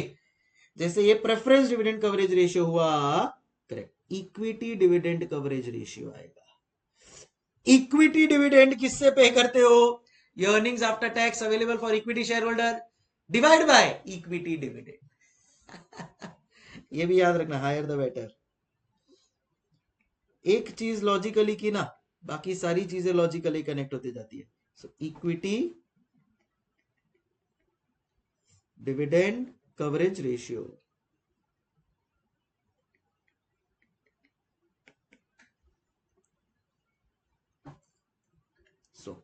S1: जैसे ये प्रेफरेंस डिविडेंड कवरेज रेशियो हुआ, correct, equity dividend coverage ratio आएगा। Equity dividend किससे पे करते हो? ये earnings after tax available for equity share holder divide by equity dividend. ये भी याद रखना, हायर द बेटर। एक चीज लॉजिकली की ना, बाकी सारी चीजें लॉजिकली कनेक्ट होती जाती है। सो equity dividend coverage ratio, so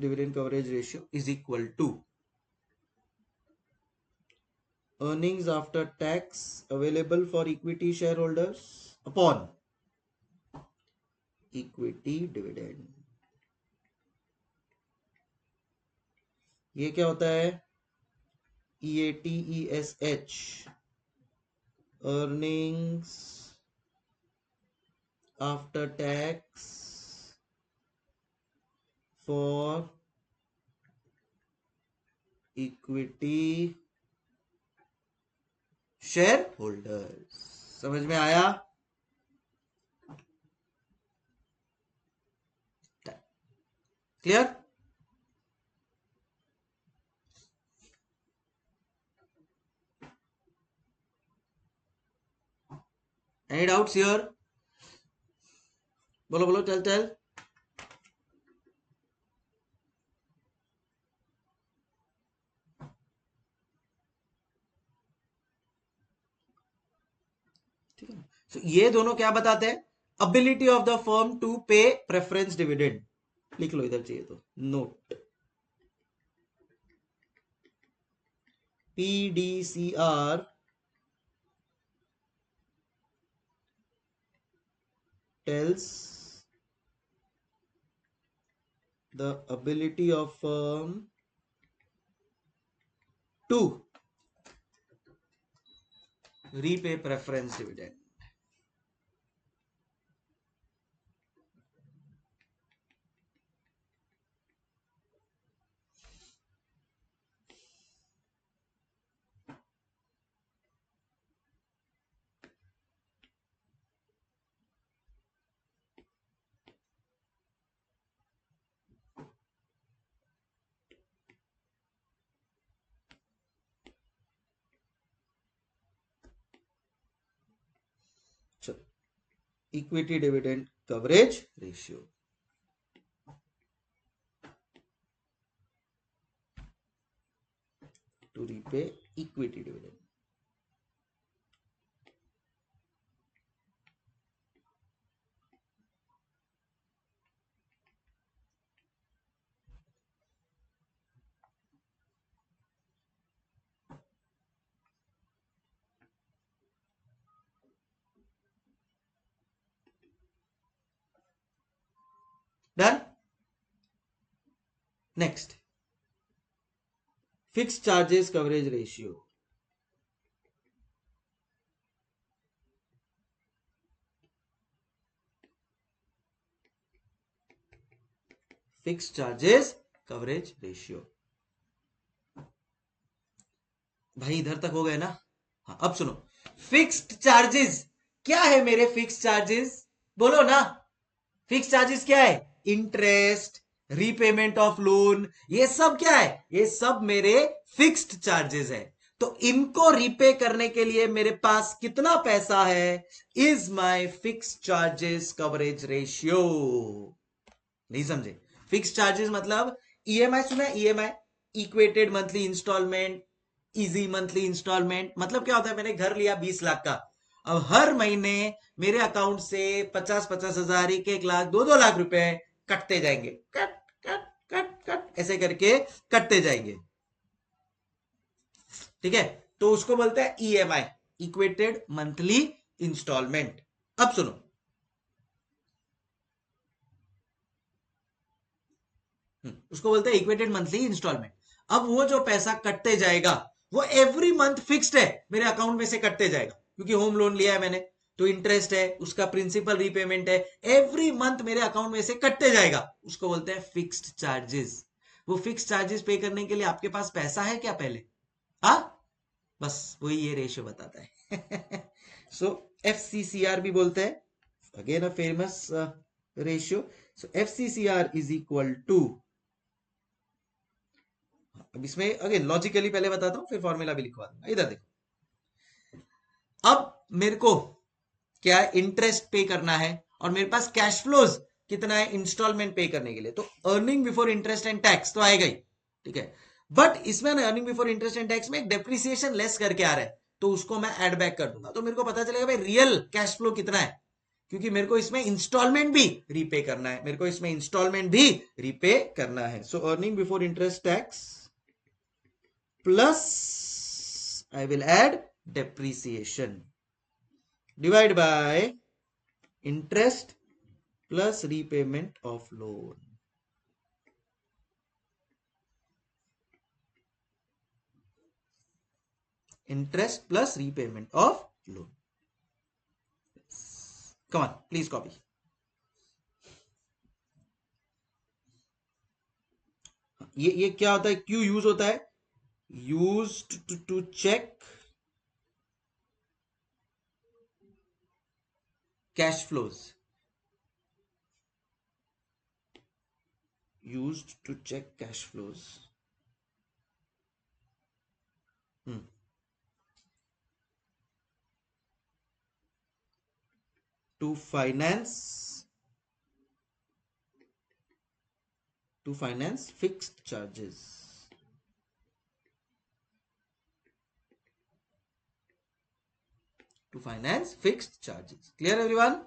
S1: dividend coverage ratio is equal to earnings after tax available for equity shareholders upon equity dividend। ये क्या होता है? EATESH, earnings after tax for equity share holders. समझ में आया? क्लियर? Any doubts here? बोलो बोलो, tell tell. ठीक है। So, ये दोनों क्या बताते हैं? Ability of the firm to pay preference dividend. लिख लो इधर चाहिए तो, note PDCR tells the ability of firm to repay preference dividend। Equity dividend coverage ratio, to repay equity dividend. Done. Next, fixed charges coverage ratio. Fixed charges coverage ratio. भाई इधर तक हो गए ना? हाँ, अब सुनो, फिक्स्ड चार्जेस क्या है मेरे? फिक्स्ड चार्जेस बोलो ना। फिक्स्ड चार्जेस क्या है? इंटरेस्ट, रीपेमेंट ऑफ लोन, ये सब क्या है? ये सब मेरे फिक्स्ड चार्जेस है। तो इनको रीपे करने के लिए मेरे पास कितना पैसा है, is my fix charges coverage ratio. नहीं समझे? फिक्स चार्जेस मतलब ईएमआई, सुना है EMI, equated monthly instalment, easy monthly instalment. मतलब क्या होता है, मैंने घर लिया 20 लाख का, अब हर महीने मेरे अकाउंट से 50-50 हजार, 1-1 लाख, 2-2 लाख रुपए कटते जाएंगे, कट कट कट कट ऐसे करके कटते जाएंगे। ठीक है, तो उसको बोलते हैं ईएमआई, इक्वेटेड मंथली इंस्टॉलमेंट। अब सुनो, उसको बोलते हैं इक्वेटेड मंथली इंस्टॉलमेंट। अब वो जो पैसा कटते जाएगा वो एवरी मंथ फिक्स्ड है, मेरे अकाउंट में से कटते जाएगा, क्योंकि होम लोन लिया है मैंने, तो इंटरेस्ट है, उसका प्रिंसिपल रीपेमेंट है, एवरी मंथ मेरे अकाउंट में से कटते जाएगा। उसको बोलते हैं फिक्स्ड चार्जेस। वो फिक्स्ड चार्जेस पे करने के लिए आपके पास पैसा है क्या पहले? हाँ, बस वही ये रेशियो बताता है। सो FCCR भी बोलते हैं, again a famous ratio. So FCCR is equal to, अब इसमें अगेन लॉजिकली पहले बताता हूं, फिर फॉर्मूला भी लिखवा दूंगा। इधर देखो, अब मेरे को क्या इंटरेस्ट पे करना है और मेरे पास कैश फ्लोज कितना है इंस्टॉलमेंट पे करने के लिए, तो earning before interest and tax तो आएगा ही। ठीक है, बट इसमें ना earning before interest and tax में एक डेप्रिसिएशन लेस करके आ रहा है, तो उसको मैं ऐड बैक कर दूंगा, तो मेरे को पता चलेगा भाई रियल कैश फ्लो कितना है, क्योंकि मेरे को इसमें इंस्टॉलमेंट भी रीपे करना है, मेरे को इसमें इंस्टॉलमेंट भी रीपे करना है। So earning before interest tax plus I will add depreciation divide by interest plus repayment of loan. Interest plus repayment of loan. Come on, please copy. ये क्या होता है, क्यों यूज होता है? Used to check cash flows. Used to check cash flows. To finance fixed charges. To finance fixed charges. Clear everyone?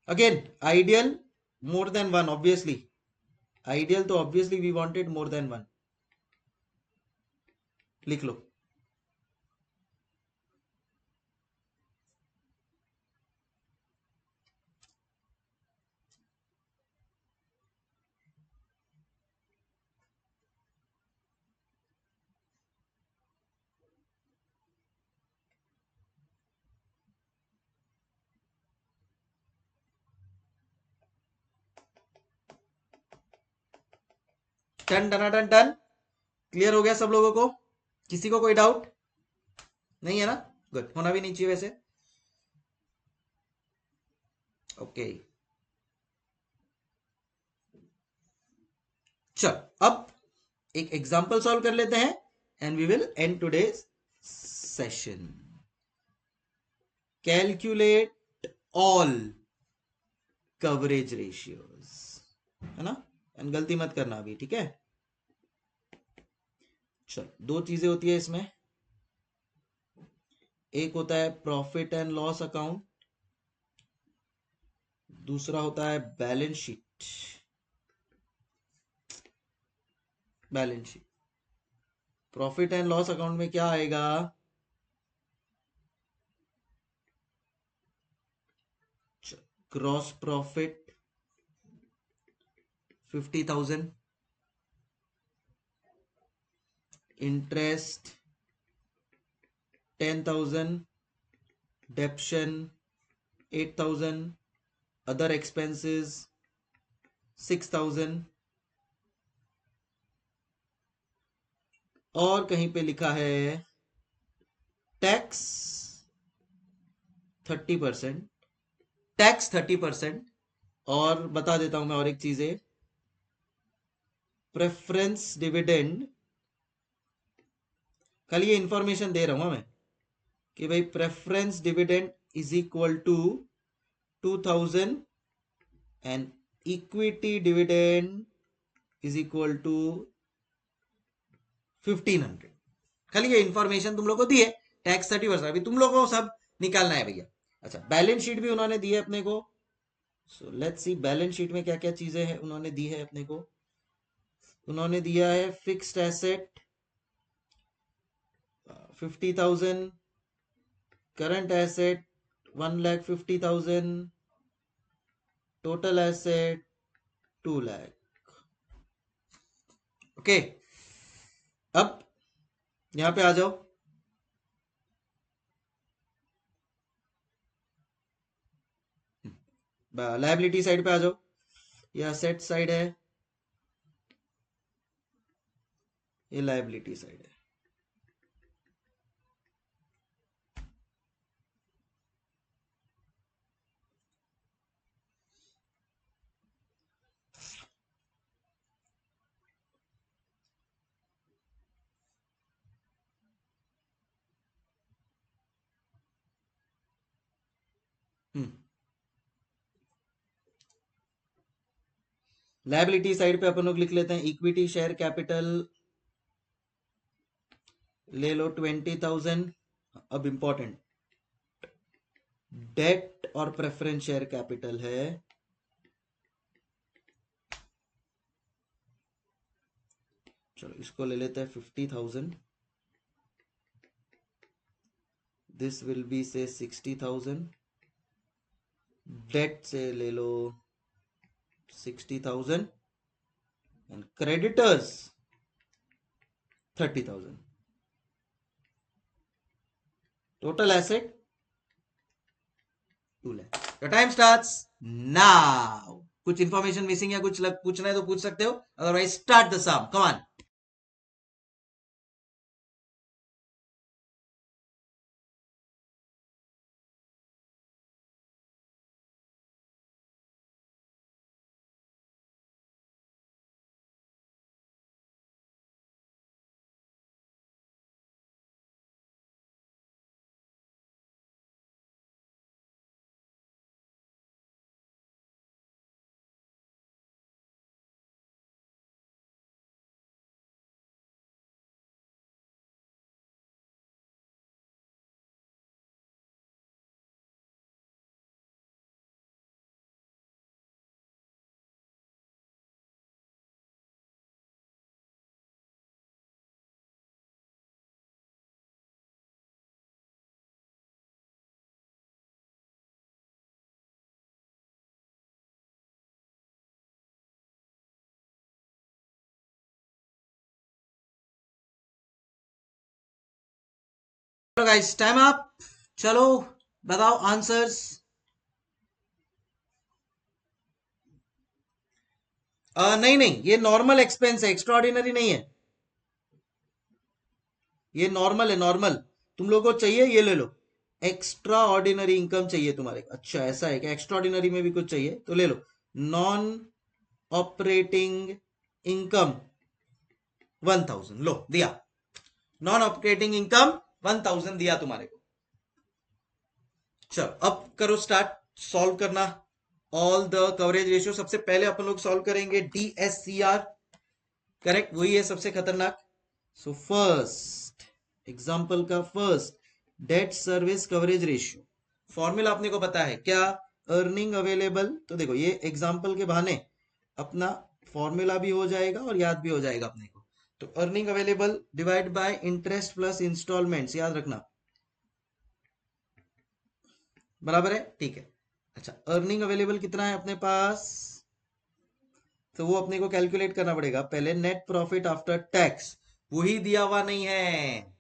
S1: Again, ideal more than one, obviously. Ideal तो obviously we wanted more than one. लिख लो. टन टन टन टन। Clear हो गया सब लोगों को? किसी को कोई डाउट नहीं है ना? गुड, होना भी नहीं चाहिए वैसे। ओके, चल अब एक एग्जांपल सॉल्व कर लेते हैं and we will end today's session. Calculate all coverage ratios, है ना? एंड गलती मत करना अभी, ठीक है? चल, दो चीजें होती है इसमें, एक होता है प्रॉफिट एंड लॉस अकाउंट, दूसरा होता है balance sheet. Balance sheet, profit and loss account में क्या आएगा? Gross profit 50,000, interest 10,000, डेप्शन 8,000, other expenses 6,000, और कहीं पे लिखा है टैक्स 30%, टैक्स 30%, और बता देता हूं मैं और एक चीज है, प्रेफरेंस डिविडेंड खाली ये इंफॉर्मेशन दे रहा हूं मैं कि भाई preference dividend is equal to 2000 and equity dividend is equal to 1500। खाली ये इंफॉर्मेशन तुम लोग को दी है। टैक्स 30%, अभी तुम लोग को सब निकालना है भैया। अच्छा, बैलेंस शीट भी उन्होंने दी है अपने को। So let's see balance sheet में क्या क्या चीजें हैं उन्होंने दी है अपने को। उन्होंने दिया है fixed asset 50,000, current asset 1,50,000, total asset 2 lakh. Okay, अब यहां पे आ जाओ। लायबिलिटी साइड पे आ जाओ। ये असेट साइड है, ये लायबिलिटी साइड है। लायबिलिटी साइड पे अपन लोग लिख लेते हैं इक्विटी शेयर कैपिटल ले लो 20,000। अब इंपॉर्टेंट, डेट और प्रेफरेंस शेयर कैपिटल है चलो इसको ले लेते हैं 50,000। दिस विल बी से 60,000। डेट से ले लो 60,000 and creditors 30,000। Total asset 2 lakh. The time starts now. कुछ इंफॉर्मेशन मिसिंग या कुछ पूछना है तो पूछ सकते हो, otherwise start the sum, come on. चलो गाइस, टाइम अप। चलो बताओ आंसर्स। नहीं नहीं, ये नॉर्मल एक्सपेंस है, एक्स्ट्रा ऑर्डिनरी नहीं है। ये नॉर्मल है, नॉर्मल। तुम लोगों को चाहिए ये ले लो। एक्स्ट्रा ऑर्डिनरी इनकम चाहिए तुम्हारे। अच्छा ऐसा है कि एक्स्ट्रा ऑर्डिनरी में भी कुछ चाहिए तो ले लो। नॉन ऑपरेटिंग इनकम 1,000 लो, दिया। नॉन ऑपरेटिंग इनकम 1,000 दिया तुम्हारे को। चलो अब करो स्टार्ट सॉल्व करना ऑल द कवरेज रेशियो। सबसे पहले अपन लोग सॉल्व करेंगे DSCR। करेक्ट, वही है सबसे खतरनाक। सो फर्स्ट एग्जांपल का first, date service coverage ratio. Formula अपने को पता है क्या, अर्निंग अवेलेबल। तो देखो ये एग्जांपल के बहाने अपना फॉर्मूला भी हो जाएगा और याद भी हो जाएगा अपने को। तो earning available divide by interest plus instalments, याद रखना, बराबर है, ठीक है। अच्छा, अर्निंग अवेलेबल कितना है अपने पास, तो वो अपने को कैलकुलेट करना पड़ेगा। पहले नेट प्रॉफिट आफ्टर टैक्स, वही दिया हुआ नहीं है,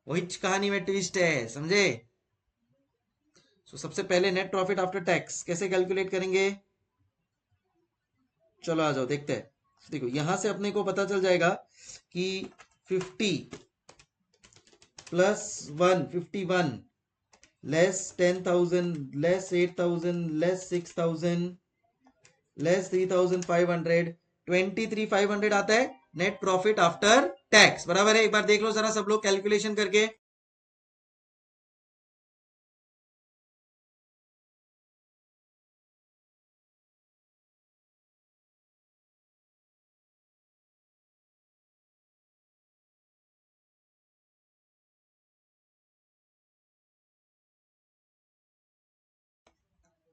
S1: वही कहानी में ट्विस्ट है, समझे। तो सबसे पहले नेट प्रॉफिट आफ्टर टैक्स कैसे कैलकुलेट करेंगे, चलो आ जाओ देखते हैं। देखो यहां से अपने को पता चल जाएगा कि 50 plus 1 51 less 10,000 less 8,000 less 6,000 less 3,500 23,500 आता है नेट प्रॉफिट आफ्टर टैक्स बराबर है। एक बार देख लो जरा सब लोग कैलकुलेशन करके।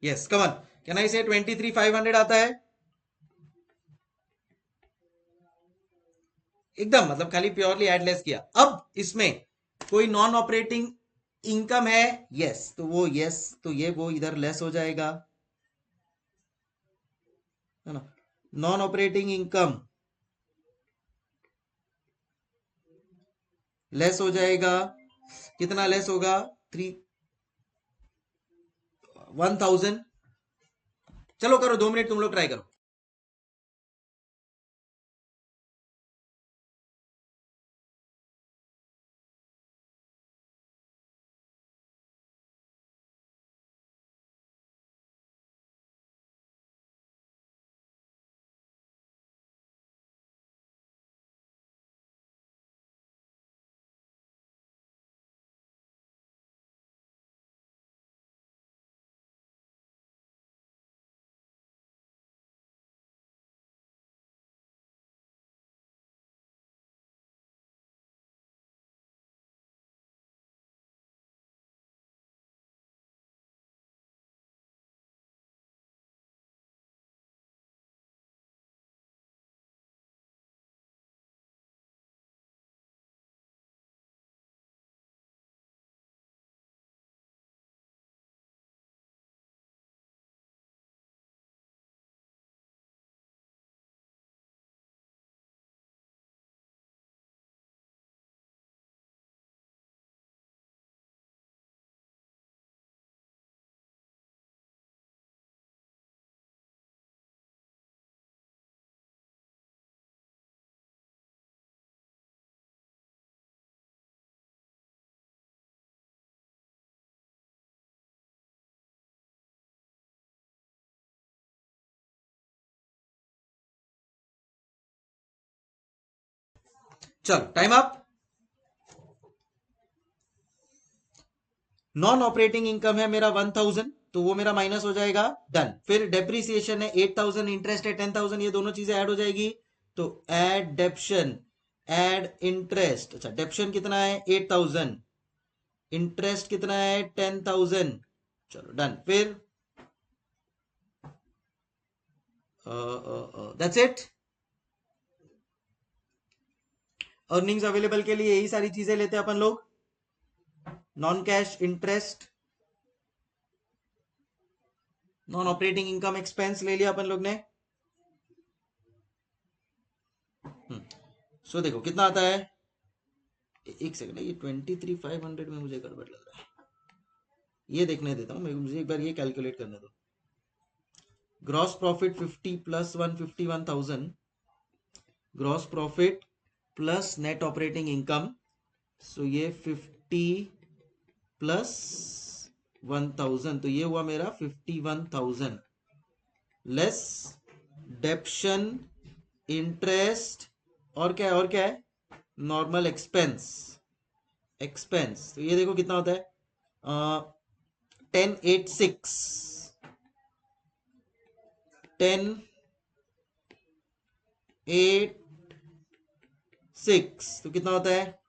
S1: Yes come on, can I से 23,500 आता है एकदम, मतलब खाली प्योरली एड लेस किया। अब इसमें कोई नॉन ऑपरेटिंग इनकम है, यस तो वो यस, तो ये वो इधर लेस हो जाएगा, है ना। नॉन ऑपरेटिंग इनकम लेस हो जाएगा, कितना लेस होगा, 1,000। चलो करो 2 मिनट तुम लोग ट्राई करो। चलो time up. Non operating income है मेरा 1,000, तो वो मेरा माइनस हो जाएगा, डन। फिर डेप्रिसिएशन है 8,000, इंटरेस्ट है 10,000, ये दोनों चीजें ऐड हो जाएगी, तो एड डेप्शन, एड इंटरेस्ट। अच्छा डेप्शन कितना है 8,000, इंटरेस्ट कितना है 10,000, चलो डन। फिर दैट्स इट। अर्निंग्स अवेलेबल के लिए यही सारी चीजें लेते हैं अपन लोग, non cash interest, non operating income expense ले लिया अपन लोग ने। सो देखो कितना आता है, एक सेकंड, ये 23,500 में मुझे गड़बड़ लग रहा है, ये देखने देता हूँ मुझे एक बार ये कैलकुलेट करने दो। Gross profit 50 plus 151,000, gross profit plus net operating income, so ये 50 प्लस 1,000, तो ये हुआ मेरा 51,000 लेस डेप्शन, इंटरेस्ट, और क्या है, और क्या है, नॉर्मल एक्सपेंस, एक्सपेंस। तो ये देखो कितना होता है, 1086, 1086, तो कितना होता है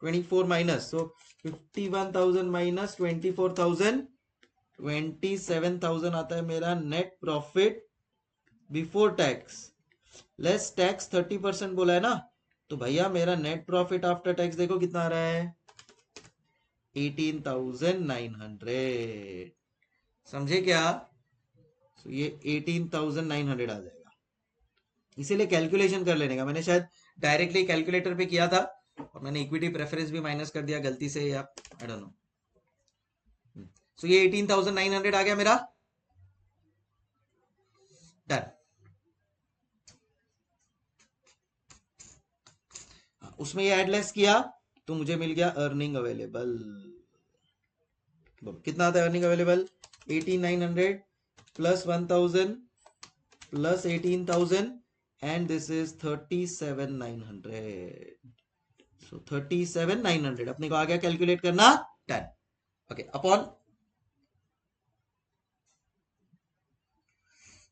S1: 24 माइनस, सो 51,000 माइनस 24,000, 27,000 आता है मेरा net profit before tax, less tax 30% बोला है ना, तो भैया मेरा नेट प्रॉफिट आफ्टर टैक्स देखो कितना आ रहा है 18,900, समझे क्या। तो ये 18,900 आ जाएगा, इसीलिए कैलकुलेशन कर लेने का, मैंने शायद डायरेक्टली कैलकुलेटर पे किया था और मैंने इक्विटी प्रेफरेंस भी माइनस कर दिया गलती से, या आई डोंट नो। सो ये 18,900 आ गया मेरा, डन। उसमें ये एडलेस किया तो मुझे मिल गया अर्निंग अवेलेबल, कितना आता है earning available, 18,900 plus 1,000 plus 18,000 and this is 37,900. So 37,900 अपने को आ गया कैलकुलेट करना 10. ओके अपॉन,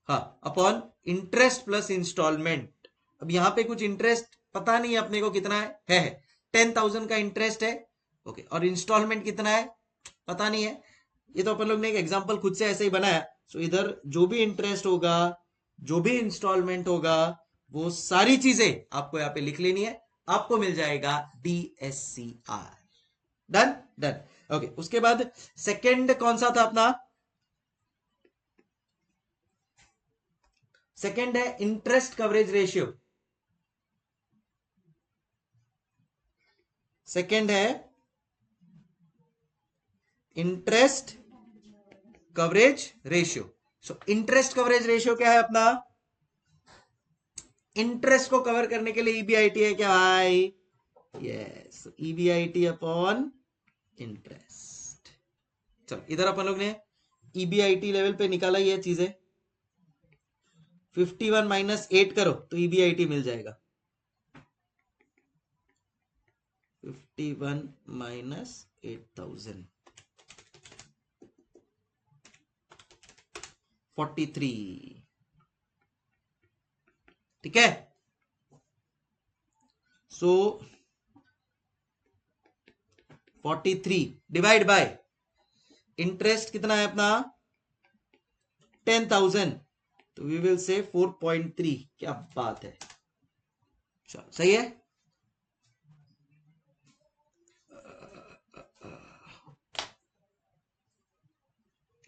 S1: हाँ अपॉन इंटरेस्ट प्लस इंस्टॉलमेंट. अब यहां पे कुछ इंटरेस्ट पता नहीं है अपने को कितना है 10,000 का इंटरेस्ट है. ओके और इंस्टॉलमेंट कितना है पता नहीं है. ये तो अपन लोग ने एक एग्जांपल खुद से ऐसे ही बनाया. सो इधर जो भी इंटरेस्ट होगा, जो भी इंस्टॉलमेंट होगा, वो सारी चीजें आपको यहाँ पे लिख लेनी है. आपको मिल जाएगा DSCR. Done done. ओके उसके बाद सेकंड कौन सा था अपना? सेकंड है इंटरेस्ट कवरेज रेशियो. सेकंड है interest coverage ratio. So interest coverage ratio क्या है अपना? इंटरेस्ट को कवर करने के लिए ईबीआईटी है क्या भाई? Yes, EBIT upon interest. चलो इधर अपन लोग ने ईबीआईटी लेवल पे निकाला ये चीजें. 51 माइनस 8 करो तो ईबीआईटी मिल जाएगा. 51 माइनस 8,000 43. ठीक है. सो 43 डिवाइड बाय इंटरेस्ट कितना है अपना? 10,000. तो वी विल से 4.3. क्या बात है. चलो सही है.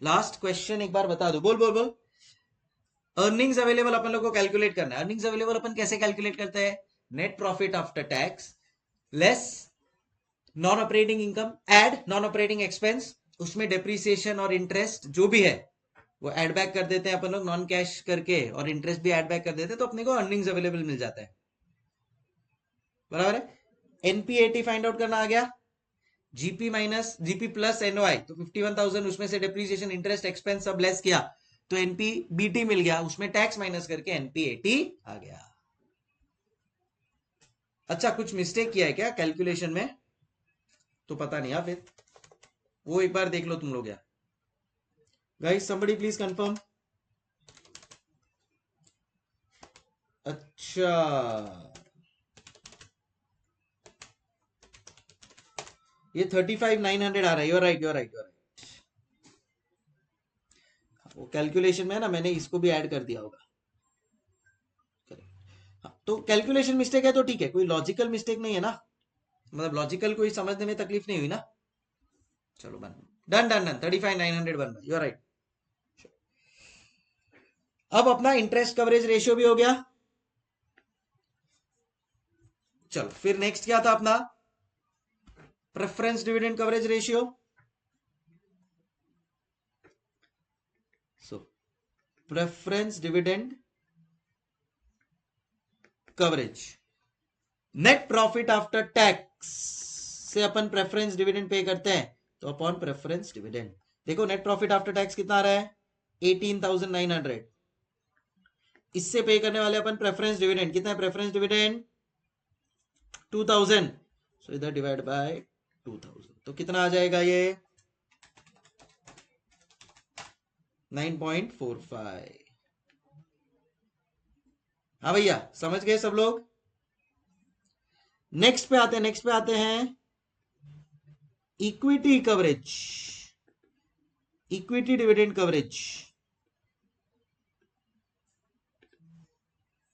S1: लास्ट क्वेश्चन एक बार बता दो. बोल बोल बोल. अर्निंग्स अवेलेबल अपन लोग को कैलकुलेट करना है. अर्निंग्स अवेलेबल अपन कैसे कैलकुलेट करते हैं? Net profit after tax less non operating income add non operating expense. उसमें डेप्रिसिएशन और इंटरेस्ट जो भी है वो ऐड बैक कर देते हैं अपन लोग नॉन कैश करके, और इंटरेस्ट भी ऐड बैक कर देते हैं, तो अपने को अर्निंग्स अवेलेबल मिल जाता है. बराबर है. एनपीएटी फाइंड आउट करना आ गया. GP minus GP plus NOI, तो 51,000 उसमें से डेप्रिसिएशन इंटरेस्ट एक्सपेंस सब लेस किया तो एनपीबीटी मिल गया. उसमें टैक्स माइनस करके एनपीएटी आ गया. अच्छा कुछ मिस्टेक किया है क्या कैलकुलेशन में? तो पता नहीं यार, फिर वो एक बार देख लो तुम लोग. यार गाइस समबडी प्लीज कंफर्म. अच्छा ये 35,900 आ रहा है. You're right you're right you're right. वो कैलकुलेशन में है ना, मैंने इसको भी ऐड कर दिया होगा. हाँ, तो कैलकुलेशन मिस्टेक है तो ठीक है, कोई लॉजिकल मिस्टेक नहीं है ना, मतलब लॉजिकल कोई समझने में तकलीफ नहीं हुई ना. चलो बन डन डन डन. 35,900 बन रहा. You're right. अब अपना इंटरेस्ट कवरेज रेशियो भी हो गया. चलो फिर नेक्स्ट क्या था अपना? Preference dividend coverage ratio. So preference dividend coverage net profit after tax से अपन प्रेफरेंस डिविडेंड पे करते हैं, तो अपॉन प्रेफरेंस डिविडेंड. देखो नेट प्रॉफिट आफ्टर टैक्स कितना आ रहा है? 18,900. इससे पे करने वाले अपन प्रेफरेंस डिविडेंड कितना है? Preference dividend 2,000. सो इधर डिवाइड बाय 2,000 तो कितना आ जाएगा ये? 9.45. हाँ भैया समझ गए सब लोग. नेक्स्ट पे आते हैं equity coverage, equity dividend coverage.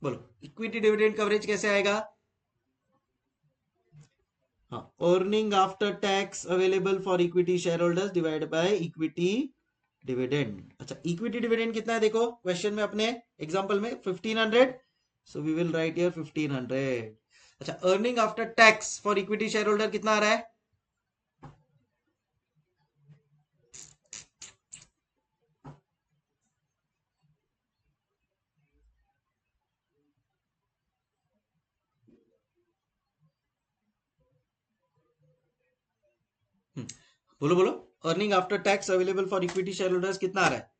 S1: बोलो इक्विटी डिविडेंड कवरेज कैसे आएगा? हाँ earning after tax available for equity share holders divide by equity dividend. अच्छा इक्विटी डिविडेंड कितना है? देखो क्वेश्चन में अपने एग्जांपल में 1,500. So we will write here 1,500. अच्छा earning after tax for equity share holder कितना आ रहा है? बोलो बोलो. Earning after tax available for equity share holders कितना आ रहा है?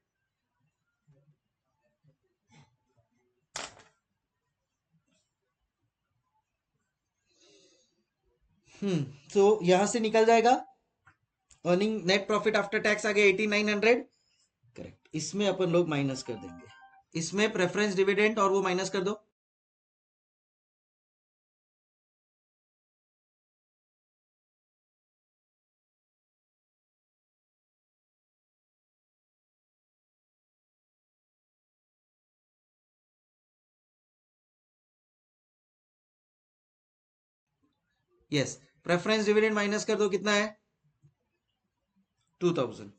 S1: तो यहां से निकल जाएगा earning net profit after tax आ गया 18,900। करेक्ट, इसमें अपन लोग माइनस कर देंगे, इसमें प्रेफरेंस डिविडेंड और वो माइनस कर दो। यस, प्रेफरेंस डिविडेंड माइनस कर दो, कितना है 2000।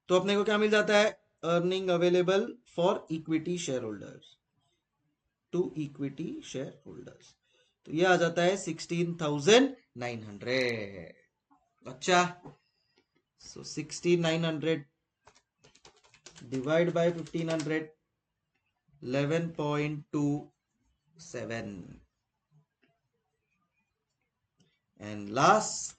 S1: तो अपने को क्या मिल जाता है, earning available for equity share holders to equity share holders, तो ये आ जाता है 16,900। अच्छा, so 16,900 divide by 1,500, 11.27 and last.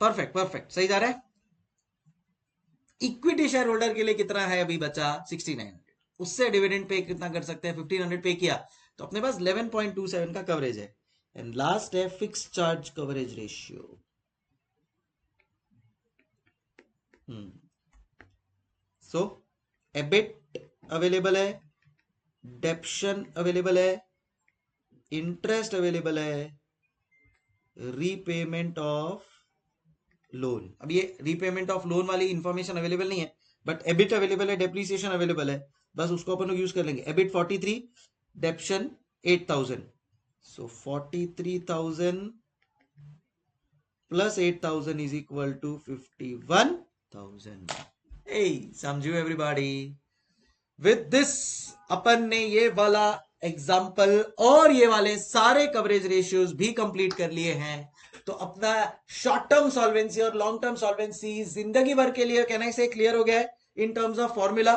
S1: Perfect perfect, सही जा रहा है। इक्विटी शेयर होल्डर के लिए कितना है अभी बचा 6900, उससे डिविडेंड पे कितना कर सकते हैं, 1500 पे किया तो अपने पास 11.27 का कवरेज है। एंड लास्ट है fix charge coverage ratio. So EBIT available है, डेप्शन अवेलेबल है, इंटरेस्ट अवेलेबल है, रीपेमेंट ऑफ लोन। अब ये रीपेमेंट ऑफ लोन वाली इंफॉर्मेशन अवेलेबल नहीं है, बट एबिट अवेलेबल है, डेप्रिसिएशन अवेलेबल है, बस उसको अपन लोग यूज कर लेंगे। EBIT 43, depreciation 8000, so 43,000 plus 8,000 is equal to 51,000। ए समझू एवरीबॉडी, विद दिस अपन ने ये वाला एग्जाम्पल और ये वाले सारे कवरेज रेशियोज भी कंप्लीट कर लिए हैं। तो अपना शॉर्ट टर्म सॉल्वेंसी और लॉन्ग टर्म सॉल्वेंसी जिंदगी भर के लिए कहना से क्लियर हो गया है इन टर्म्स ऑफ फॉर्मूला।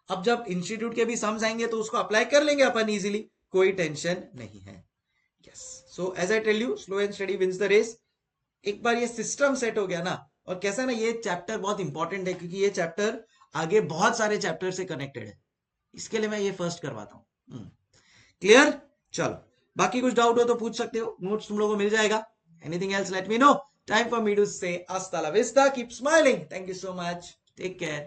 S1: अब जब इंस्टीट्यूट के भी सम्स आएंगे तो उसको अप्लाई कर लेंगे अपन इजीली, कोई टेंशन नहीं है। Yes, so as I tell you, slow and steady wins the race. एक बार ये सिस्टम सेट हो गया ना, और कैसा ना, ये चैप्टर बहुत इंपॉर्टेंट है क्योंकि ये चैप्टर आगे बहुत सारे चैप्टर से कनेक्टेड है, इसके लिए मैं ये फर्स्ट करवाता हूं। क्लियर? चलो, बाकी कुछ डाउट हो तो पूछ सकते हो, नोट्स तुम लोगों को मिल जाएगा। Anything else, let me know. Time for me to say hasta la vista. Keep smiling. Thank you so much. Take care.